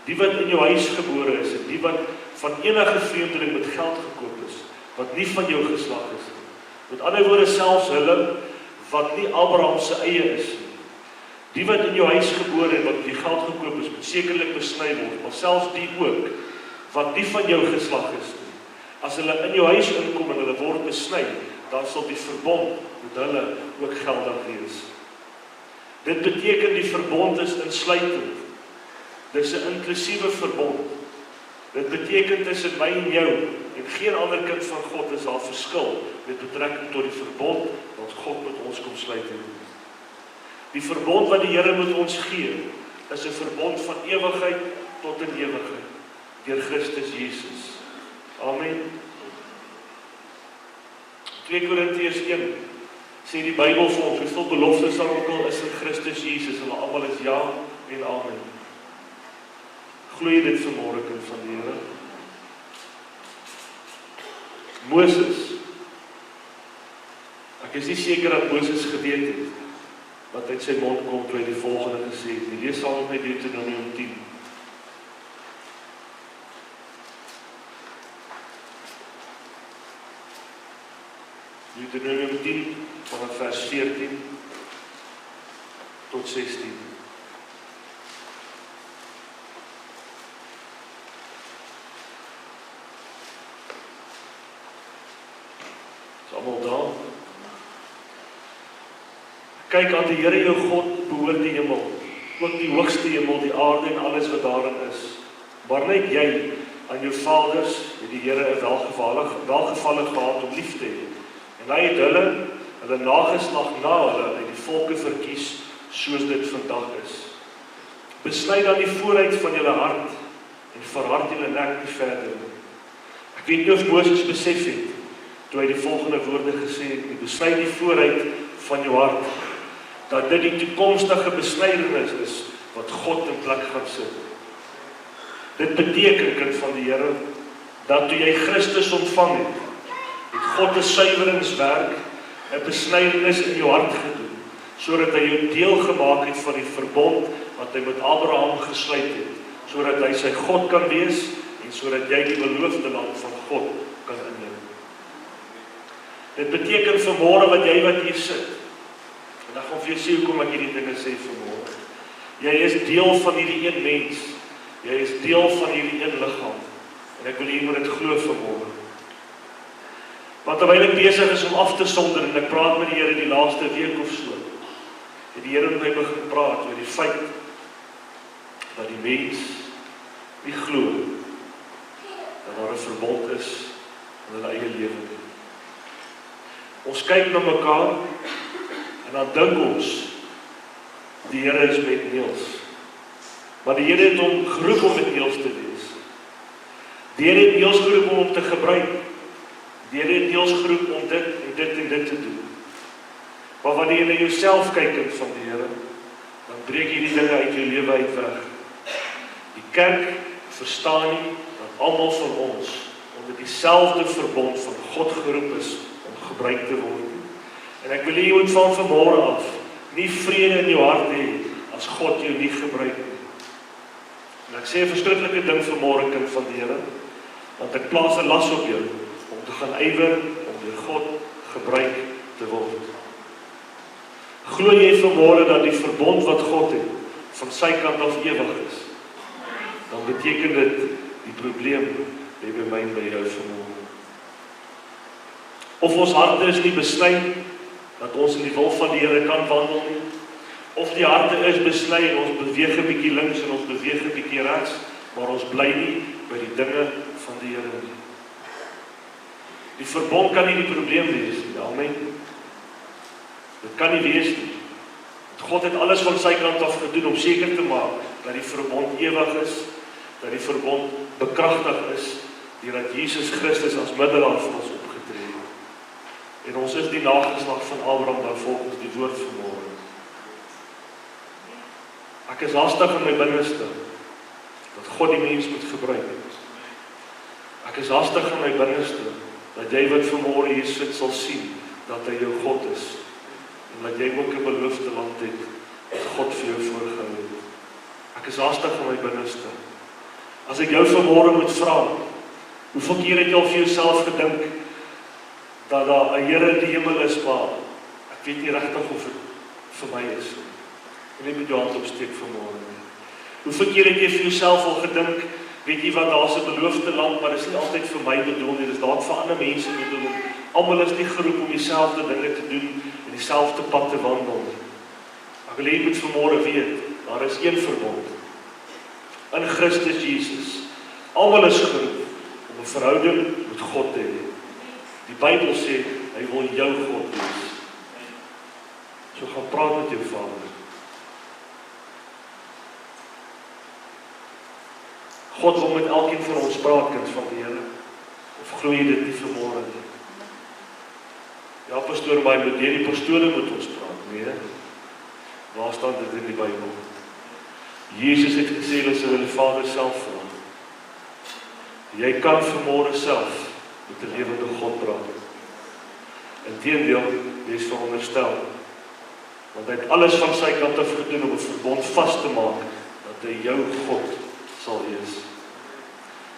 die wat in jou huis gebore is, en die wat van enige vreemdeling met geld gekoop is, wat nie van jou geslag is nie. Met ander woorde, selfs hulle wat nie Abraham se eie is nie. Die wat in jou huis gebore en wat met die geld gekoop is, moet sekerlik besny word, maar selfs die ook, wat nie van jou geslag is nie. As hulle in jou huis inkom en hulle word besny, dan sal die verbond met hulle ook geldig wees. Dit beteken die verbond is insluitend. Dit is 'n inklusiewe verbond. Dit beteken tussen my en jou en geen ander kind van God is daar verskil met betrekking tot die verbond wat God met ons kom sluit het. Die verbond wat die Here met ons gee, is 'n verbond van ewigheid tot in ewigheid deur Christus Jesus. Amen. 2 Korintiërs 1 sê die Bybel vir ons, hoeveel beloftes daar ook al is in Christus Jesus, hulle almal is ja en amen. Glo jy dit vanmôre, kind van die Here? Moses. Ek is nie seker dat Moses geweet het wat uit sy mond kom toe hy die volgende gesê het. Die lees saam met my Deuteronomium 10. Deuteronomium 10 vanaf vers 14 tot 16. Is almal daar? Kyk, aan die Here jou God behoort die hemel, ook die hoogste hemel, die aarde en alles wat daarin is. Maar net jy aan jou vaders het die Here 'n welgevallig gehad om lief te hê. En hy het hulle nageslag na hulle uit die volke verkies, soos dit vandag is. Besny dan die vooruit van julle hart en verhard julle nek nie verder. Ek weet nie of Moses besef het, toe hy die volgende woorde gesê het, besny die vooruit van jou hart, dat dit die toekomstige besnydenis is, wat God in plek gaan sit. Dit beteken, kind van die Here, dat toe jy Christus ontvang het God 'n suiweringswerk, 'n besnydenis in jou hart gedoen, sodat hy jou deel gemaak het van die verbond wat hy met Abraham gesluit het, sodat hy sy God kan wees en sodat jy die beloofde land van God kan inneem. Dit beteken vanmôre wat hier sit, en ek gaan vir jou sê hoekom ek hierdie dinge sê vanmôre. Jy is deel van hierdie een mens, jy is deel van hierdie een liggaam. En ek wil hê jy moet dit glo vanmôre. Want terwyl ek besig is om af te sonder en ek praat met die Here die laaste week of so, het die Here met my begin praat oor die feit dat die mens nie glo dat daar 'n verbond is in hulle eie lewe nie. Ons kyk na mekaar en dan dink ons die Here is met Niels. Maar die Here het hom geroep om met Niels te wees. Die Here het Niels geroep om hom te gebruik. Die Here het Niels geroep om dit en dit te doen. Maar wanneer jy na jouself kyk kind van die Here, dan breek hierdie dinge uit jou lewe uit weg. Die kerk verstaan nie dat almal van ons onder dieselfde verbond van God geroep is om gebruik te word. En ek wil hê jy moet van vanmôre af nie vrede in jou hart hê as God jou nie gebruik nie. En ek sê 'n verskriklike ding vanmôre kind van die Here, want ek plaas 'n las op jou om te gaan ywer om deur God gebruik te word. Glo jy vanmôre dat die verbond wat God het van sy kant af ewig is? Dan beteken dit die probleem lê by my en by jou vanmôre. Of ons harte is nie besny dat ons in die wil van die Here kan wandel nie, of die harte is besny en ons beweeg 'n bietjie links en ons beweeg 'n bietjie regs, maar ons bly nie by die dinge van die Here nie. Die verbond kan nie die probleem wees nie, amen. Dit kan nie wees nie. God het alles van sy kant af gedoen om seker te maak dat die verbond ewig is, dat die verbond bekragtig is, deurdat Jesus Christus as middelaar vir ons opgetree het. En ons is die nageslag van Abraham dan volgens die woord vanmôre. Ek is hastig in my binneste dat God die mens moet gebruik. Ek is hastig in my binneste dat jy wat vanmôre hier sit sal sien dat hy jou God is en dat jy ook 'n beloofde land het wat God vir jou voorgehou het. Ek is hastig in my binneste. As ek jou vanmôre moet vra, hoeveel keer het jy al vir jouself gedink dat daar 'n Here in die hemel is, maar ek weet nie regtig of dit vir my is nie. En jy moet jou hand opsteek vanmôre. Hoeveel keer het jy vir jouself al gedink, weet jy wat, daar's 'n beloofde land, maar dit is nie altyd vir my bedoel nie, dit is dalk vir ander mense bedoel. Almal is nie geroep om dieselfde dinge te doen en dieselfde pad te wandel nie. Ek wil hê jy moet vanmôre weet, daar is een verbond in Christus Jesus. Almal is geroep om 'n verhouding met God te hê. Die Bybel sê hy wil jou God wees. So gaan praat met jou Vader. God wil met elkeen van ons praat, kind van die Here. Of glo jy dit nie vanmôre nie? Ja, pastoor, maar met die pastore moet ons praat, nee. Waar staan dit in die Bybel? Jesus het gesê, hulle sal hulle Vader self vra. Jy kan vanmôre self met die lewende God praat. Inteendeel, jy is veronderstel. Want hy het alles van sy kant af gedoen om 'n verbond vas te maak, dat hy jou God sal wees.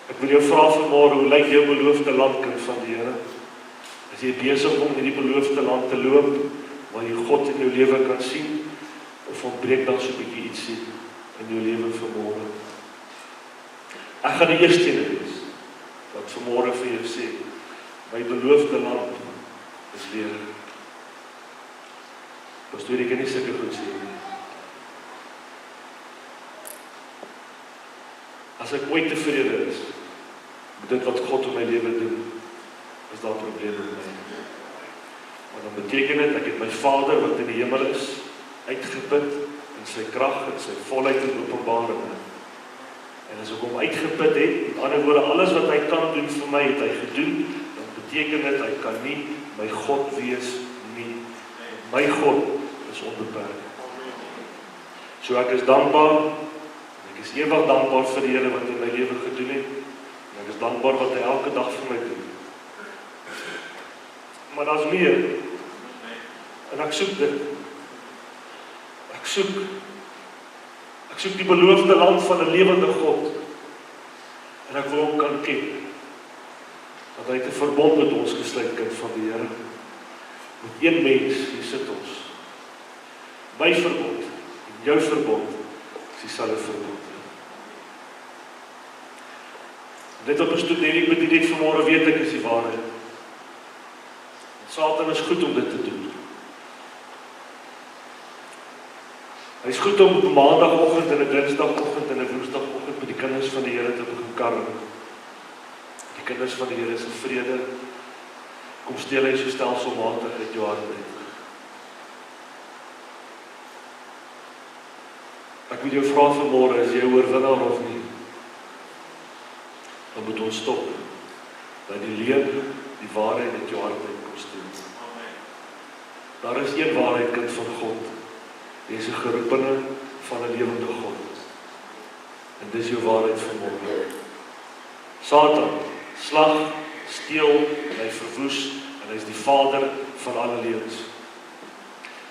Ek wil jou vra vanmôre, hoe lyk jou beloofde land, kind van die Here? Is jy besig om hierdie beloofde land te loop, waar jy God in jou lewe kan sien, of ontbreek dan so 'n bietjie ietsie in jou lewe vanmôre? Ek gaan die eerste een wees, wat vanmôre vir jou sê, my beloofde land is leeg. Pastoor, ek kan nie sulke goed sê nie. As ek ooit tevrede is met dit wat God in my lewe doen, is daar probleme met my. Maar dan beteken dit, ek het my Vader wat in die hemel is, uitgeput in sy krag en sy volheid en openbaring. En as ek hom uitgeput het, met ander woorde, alles wat hy kan doen vir my, het hy gedoen, dan beteken dit, hy kan nie my God wees nie. My God is onbeperk. So ek is dankbaar, ek is ewig dankbaar vir die Here wat in my lewe gedoen het, en ek is dankbaar wat hy elke dag vir my doen. Maar daar's meer, en ek soek dit. Ek soek die beloofde land van 'n lewende God, en ek wil hom kan ken, want hy het 'n verbond met ons gesluit, kind van die Here. Met een mens, hier sit ons. My verbond, en jou verbond, is dieselfde verbond. Dit op 'n studie met dit vanmôre weet ek is die waarheid. Satan is goed om dit te doen. Hy is goed om op 'n maandagoggend en 'n dinsdagoggend en 'n woensdagoggend met die kinders van die Here te begin karring. Die kinders van die Here se vrede kom steel hy so stelselmatig uit jou hart uit. Ek wil jou vra vanmôre, is jy oorwinnaar of nie? Dan moet ons stop by die leuen, die waarheid uit jou hart uit kom steel. Daar is een waarheid, kind van God. Jy is 'n geroepene van 'n lewende God. En dis jou waarheid vanmôre. Satan slag, steel en hy verwoes en hy is die vader van alle leuns.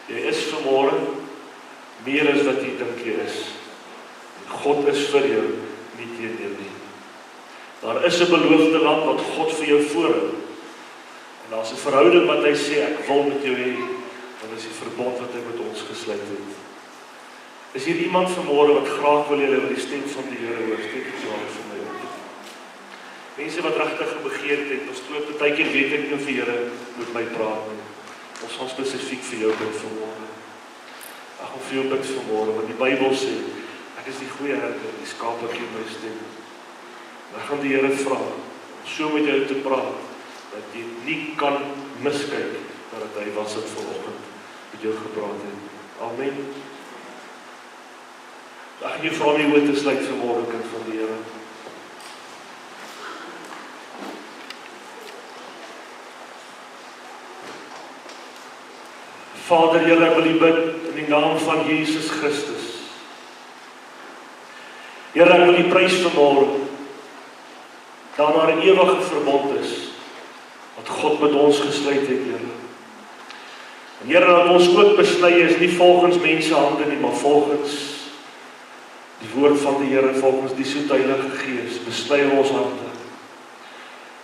Jy is vanmôre meer as wat jy dink jy is. En God is vir jou, nie teen jou nie. Daar is 'n beloofde land wat God vir jou voorhou. En daar's 'n verhouding wat hy sê ek wil met jou hê. Want is die verbond wat hy met ons gesluit het. Is hier iemand vanmôre wat graag wil hê die stem van die Here hoor? Steek dit jou hand vir my op. Mense wat regtig begeerd het, ons toe partykeer weet ek nie of die Here met my praat nie. Ons gaan spesifiek vir jou bid vanmôre. Ek gaan vir jou bid vanmôre, want die Bybel sê, ek is die goeie herder, die skape ken my stem. En ek gaan die Here vra, om so met jou te praat, dat jy nie kan miskyk, dat hy was het vanoggend met jou gepraat het. Amen. Ek gaan jou vra om die oë te sluit vanmôre, kind van die Here. Vader, Here, ek wil U bid in die naam van Jesus Christus. Here, ek wil U prys vanmôre dat daar 'n ewige verbond is wat God met ons gesluit het, Here. En Here, dat ons ook besny is, nie volgens mense hande nie, maar volgens die woord van die Here, volgens die soet Heilige Gees, besny ons harte.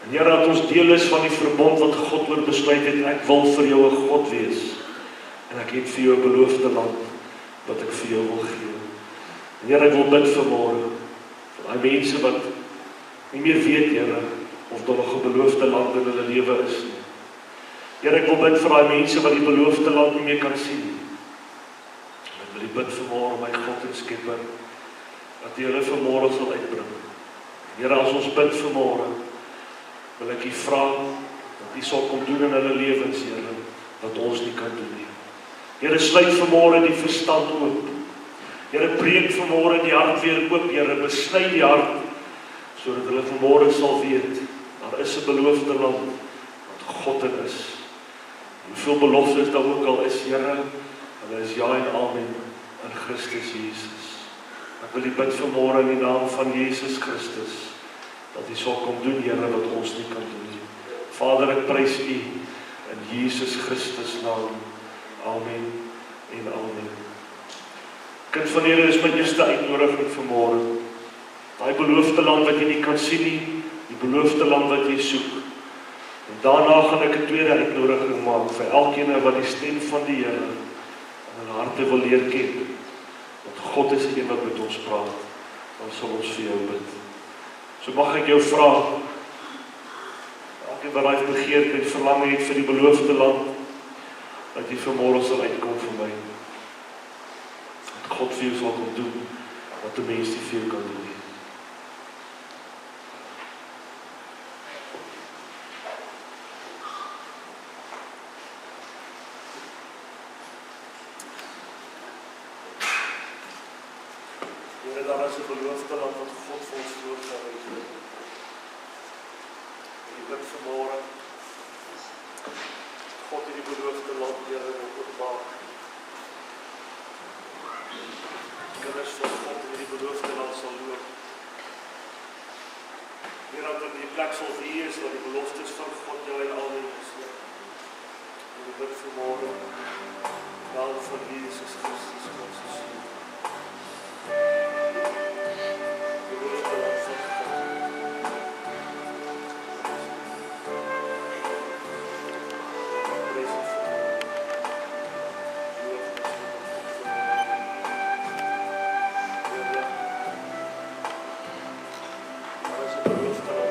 En Here, dat ons deel is van die verbond wat God oor besluit het, ek wil vir jou 'n God wees. En ek het vir jou 'n beloofde land, wat ek vir jou wil gee. En Here, ek wil bid vanmôre, vir die mense wat nie meer weet, Here, of daar nog 'n beloofde land in hulle lewe is nie. Here, ek wil bid vir die mense wat die beloofde land nie meer kan sien nie. En ek wil U bid vanmôre, my God en Skepper, dat U hulle vanmôre sal uitbring. Here, as ons bid vanmôre, wil ek U vra, dat U sal kom doen in hulle lewens, Here, wat ons nie kan doen nie. Here, sluit vanmôre die verstand oop. Here, breek vanmôre die hart weer oop, Here, besny die hart, sodat hulle vanmôre sal weet, daar is 'n beloofde land, wat God in is. Hoeveel beloftes daar ook al is, Here, hulle is ja en amen in Christus Jesus. Ek wil U bid vanmôre in die naam van Jesus Christus, dat U sal kom doen, Here, wat ons nie kan doen nie. Vader, ek prys U in Jesus Christus naam. Amen en amen. Kind van die Here, is my eerste uitnodiging vanmôre. Daai beloofde land wat jy nie kan sien nie, die beloofde land wat jy soek. En daarna gaan ek 'n tweede uitnodiging maak vir elkeen wat die stem van die Here in hulle harte wil leer ken. Want God is die een wat met ons praat. Dan sal ons vir jou bid. So mag ek jou vra, elkeen wat daai begeerte en verlang het vir die beloofde land, dat jy vanmôre sal uitkom vir my. Dat God vir jou sal kom doen, wat 'n mens nie vir jou kan doen nie. Here, daar is 'n beloofde land wat God vir ons voorgestel het. Ek bid vanmôre, God het die beloofde land, Here, openbaar. Kinders van God in die beloofde land sal loop. Here, dat in die plek sal wees waar die beloftes van God jou en al is. Ek bid vanmôre, naam van Jesus Christus, God se Seun. Beloofde land van God. Prys U vanmôre. Daar is 'n beloofde land.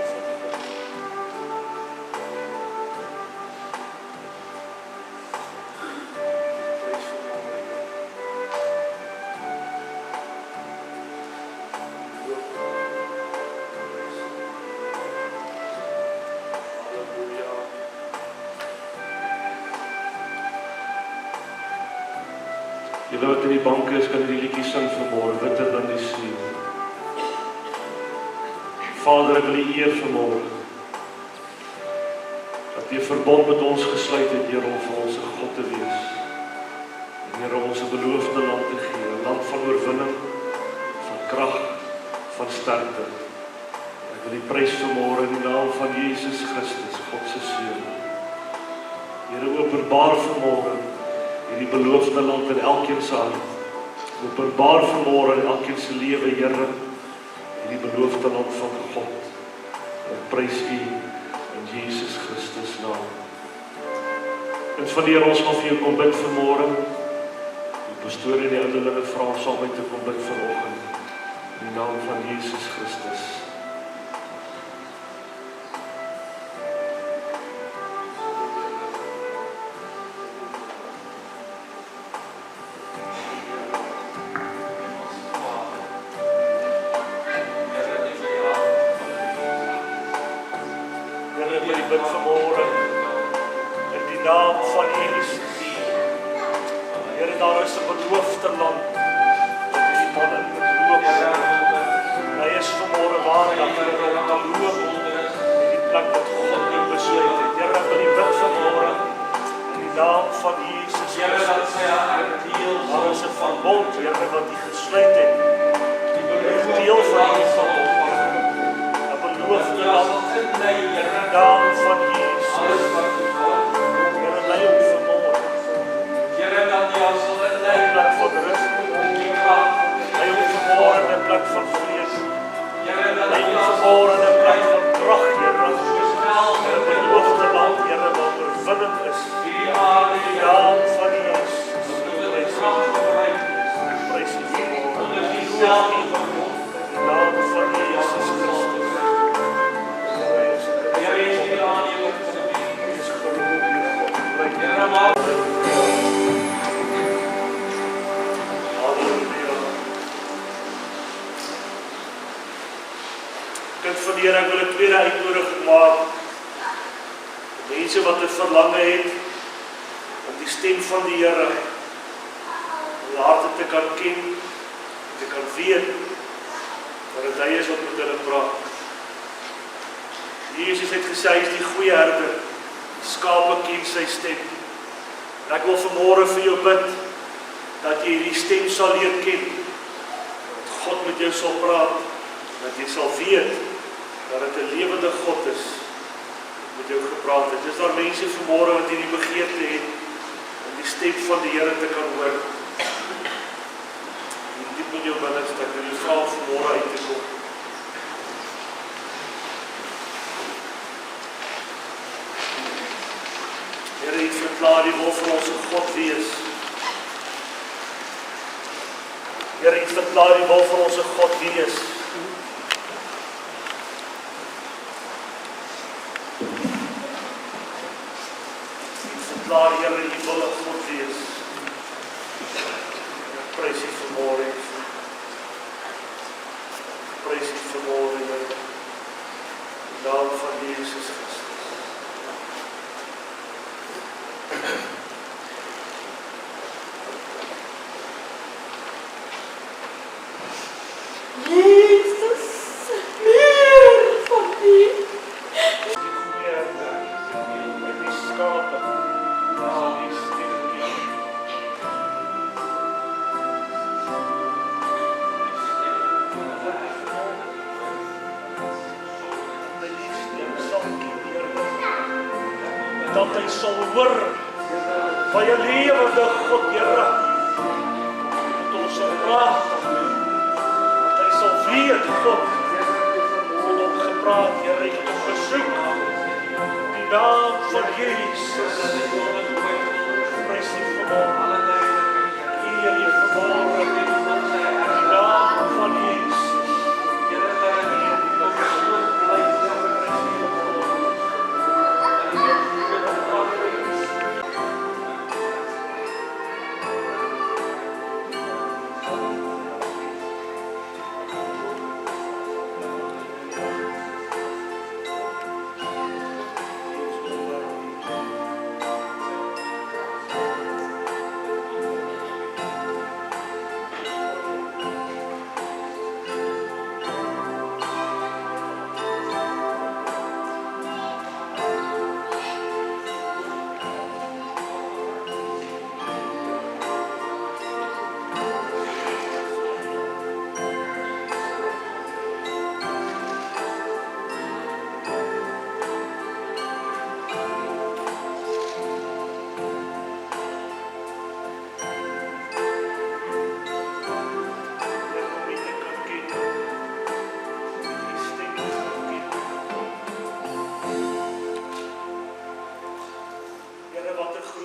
Julle wat in die banke is, kan die liedjie sing vanmôre, witter dan die sneeu. Vader, ek wil U eer vanmôre, dat U 'n verbond met ons gesluit het, Here, om vir ons 'n God te wees. En Here, ons 'n beloofde land te gee, 'n land van oorwinning, van krag, van sterkte. Ek wil U prys vanmôre in die naam van Jesus Christus, God se Seun. Here, openbaar vanmôre hierdie beloofde land in elkeen se hart. Openbaar vanmôre in elkeen se lewe, Here, hierdie beloofde land van God. Ek prys U in Jesus Christus naam. En van die Here, ons wil vir jou kom bid vanmôre. Die pastoor en die ouderlinge vra om saam met te kom bid vanoggend. In die naam van Jesus Christus. Bid vanmôre in die naam van Jesus. Here, daar is 'n beloofde land wat die manne moet loop. Hy is vanmôre waardig om te loop in die plek wat God nou besluit het. Here, ek wil U bid vanmôre in die naam van Jesus. Here, dat sy haar deel daar is 'n verbond, Here, wat U gesluit het. Die deel van U verbond. 'n beloofde land in die naam van Jesus. Here, lei ons vanmôre. Here, dat U ons sal lei in plek van rus. Lei ons vanmôre in 'n plek van vrede. Here, dat lei ons vanmôre in 'n plek van krag, Here. 'n beloofde land, Here, waar oorwinning is. In die naam van Jesus. Prys U vanmôre. In die naam van Jesus Christus. Kind van die Here, ek wil 'n tweede uitnodiging maak. Mense wat 'n verlange het om die stem van die Here in hulle harte te kan ken, te kan weet dat dit hy is wat met hulle praat. Jesus het gesê hy is die goeie herder. Die skape ken sy stem. En ek wil vanmôre vir jou bid dat jy hierdie stem sal leer ken. Dat God met jou sal praat. Dat jy sal weet dat dit 'n lewende God is wat met jou gepraat het. Is daar mense vanmôre wat hierdie begeerte het om die stem van die Here te kan hoor? Diep in jou binneste, ek wil jou vra om vanmôre uit te kom. Here, U verklaar U wil vir ons 'n God wees. Here, U verklaar U wil vir ons 'n God wees. U verklaar, Here, U wil 'n God wees. Ek prys U vanmôre. Prys U vanmôre, Here. In die naam van Jesus Christus. Jesus, meer van U. Die goeie herder, met die skape, sal die stem ken. Dat die stem sal ken, Here. Dat hy sal hoor van jou lewende God, Here. Dat ons sal praat. Dat hy sal weet, God, met hom gepraat, Here, het hom gesoek. In die naam van Jesus. Prys U vanmôre. Eer U vanmôre. In die naam van Jesus.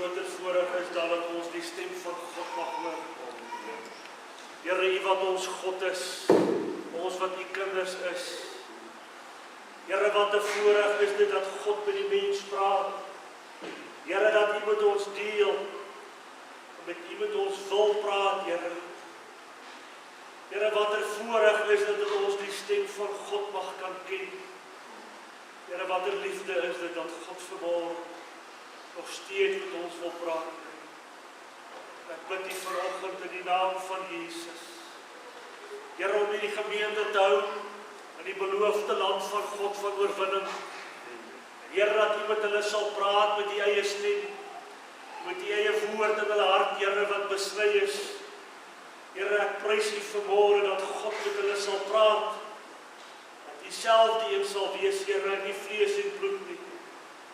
groter voorreg is dan dat ons die stem van God mag hoor. Here, U wat ons God is, ons wat U kinders is. Here, wat 'n voorreg is dit dat God met die mens praat. Here, dat U met ons deel, met U met ons wil praat, Here. Here, wat 'n voorreg is dit dat ons die stem van God mag kan ken. Here, wat 'n liefde is dit dat God vanmôre nog steeds met ons wil praat. Ek bid U vanoggend in die naam van Jesus. Here, om hierdie gemeente te hou in die beloofde land van God van oorwinning. Here, dat U met hulle sal praat met U eie stem, met U eie woord in hulle hart, Here, wat besny is. Here, ek prys U vanmôre dat God met hulle sal praat, dat U self die een sal wees, Here, nie vlees en bloed nie.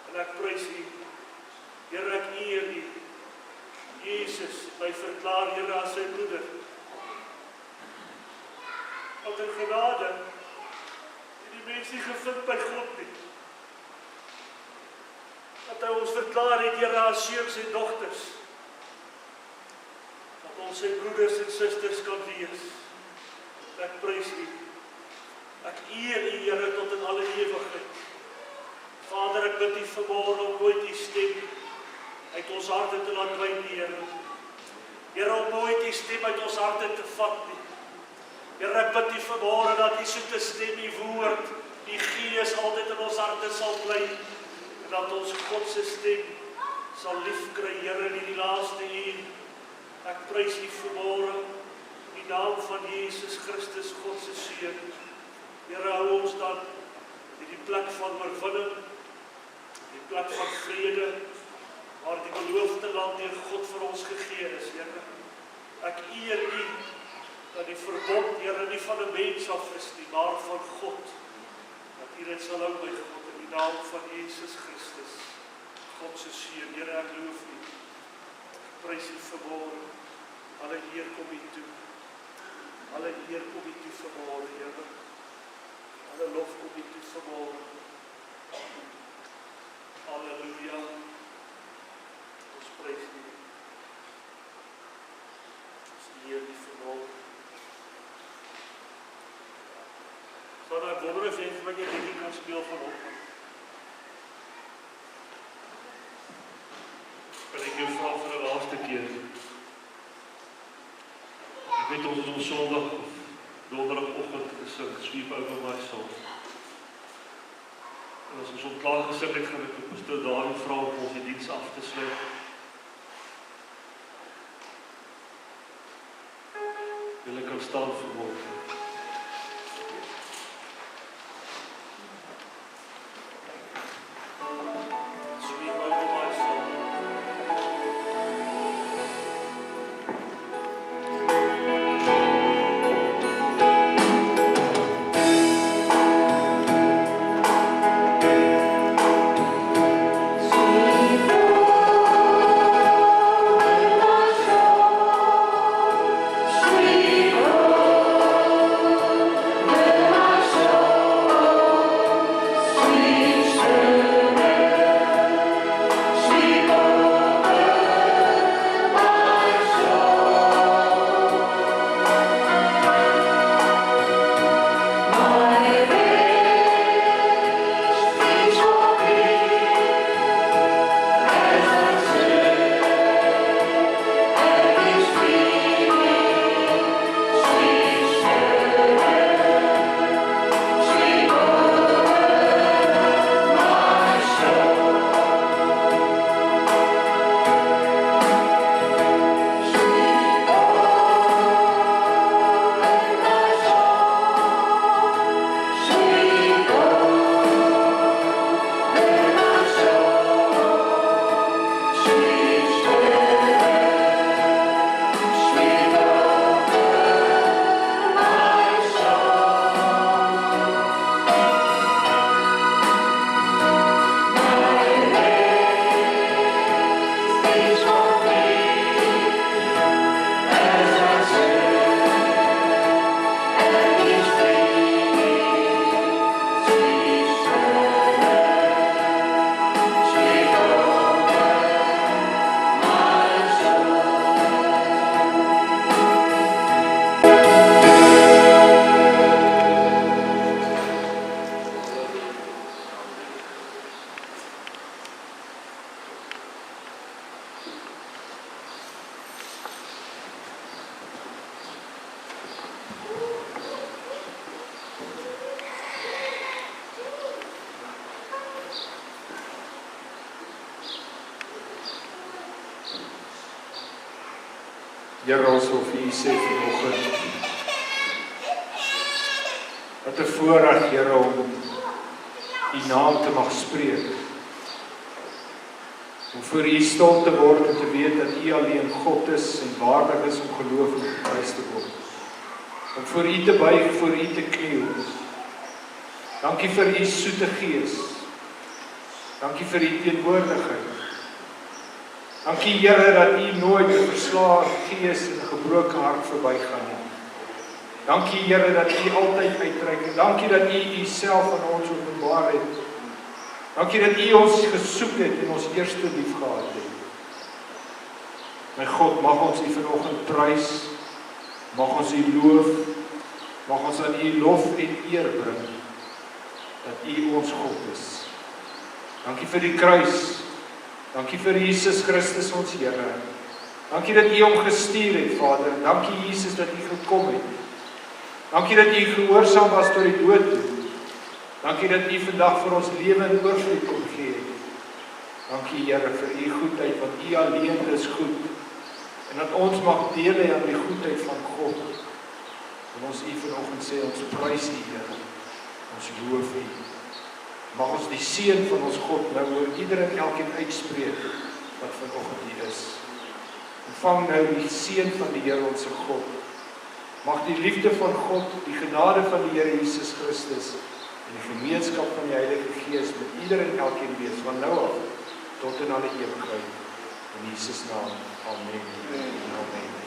En ek prys U. Here, ek eer U. Jesus, my verklaar, Here, as sy broeder. Wat 'n genade, het die mens nie gevind by God nie. Dat hy ons verklaar het, Here, as seuns en dogters. Dat ons sy broeders en susters kan wees. Ek prys U. Ek eer U, Here, tot in alle ewigheid. Vader, ek bid U vanmôre om nooit U stem uit ons harte te laat wyn, Here. Here, om nooit U stem uit ons harte te vat nie. Here, ek bid U vanmôre dat U soete stem, U woord, U Gees altyd in ons harte sal bly, en dat ons God se stem sal liefkry, Here, in die laaste uur. Ek prys U vanmôre in die naam van Jesus Christus, God se Seun. Here, hou ons dan in die plek van oorwinning, die plek van vrede, waar die beloofde land deur God vir ons gegee is, Here. Ek eer U dat die verbond, Here, nie van 'n mens af is nie, maar van God. Dat U dit sal hou by God in die naam van Jesus Christus, God se Seun. Here, ek loof U. Ek prys U vanmôre. Alle eer kom U toe. Alle eer kom U toe vanmôre, Here. Alle lof kom U toe vanmôre. Halleluja. Ons prys U. Ons eer U vanmôre. Sal ek wonder of jy vir my 'n liedjie kan speel vanoggend? Kan ek jou vra vir 'n laaste keer? Ek weet ons is op Sondag of Donderdagoggend gesing, Sweep Over My Soul. En as ons om klaar gesing het, gaan ek die pastoor daarin vra om ons die diens af te sluit. Julle kan staan vanmôre. Here, ons wil vir U sê vanoggend, wat 'n voorreg, Here, om U naam te mag spreek. Om voor U stil te word en te weet dat U alleen God is en waardig is om geloof en geprys te word. Om voor U te buig, voor U te kniel. Dankie vir U soete gees. Dankie vir U teenwoordigheid. Dankie, Here, dat U nooit 'n verslae gees en 'n gebroke hart verbygaan nie. Dankie, Here, dat U altyd uitreik. En dankie dat U Uself aan ons openbaar het. Dankie dat U ons gesoek het en ons eerste lief gehad het. My God, mag ons U vanoggend prys, mag ons U loof, mag ons aan U lof en eer bring, dat U ons God is. Dankie vir die kruis, dankie vir Jesus Christus ons Here. Dankie dat U hom gestuur het, Vader. Dankie Jesus dat U gekom het. Dankie dat U gehoorsaam was tot die dood toe. Dankie dat U vandag vir ons lewe in oorvloed kom gee. Dankie, Here, vir U goedheid, want U alleen is goed. En dat ons mag deel hê aan die goedheid van God. En ons U vanoggend sê, ons prys U, Here. Ons loof U. Mag ons die seën van ons God nou oor ieder en elkeen uitspreek wat vanoggend hier is. Ontvang nou die seën van die Here ons God. Mag die liefde van God, die genade van die Here Jesus Christus en die gemeenskap van die Heilige Gees met ieder en elkeen wees van nou af tot in alle ewigheid. In Jesus naam. Amen. Amen.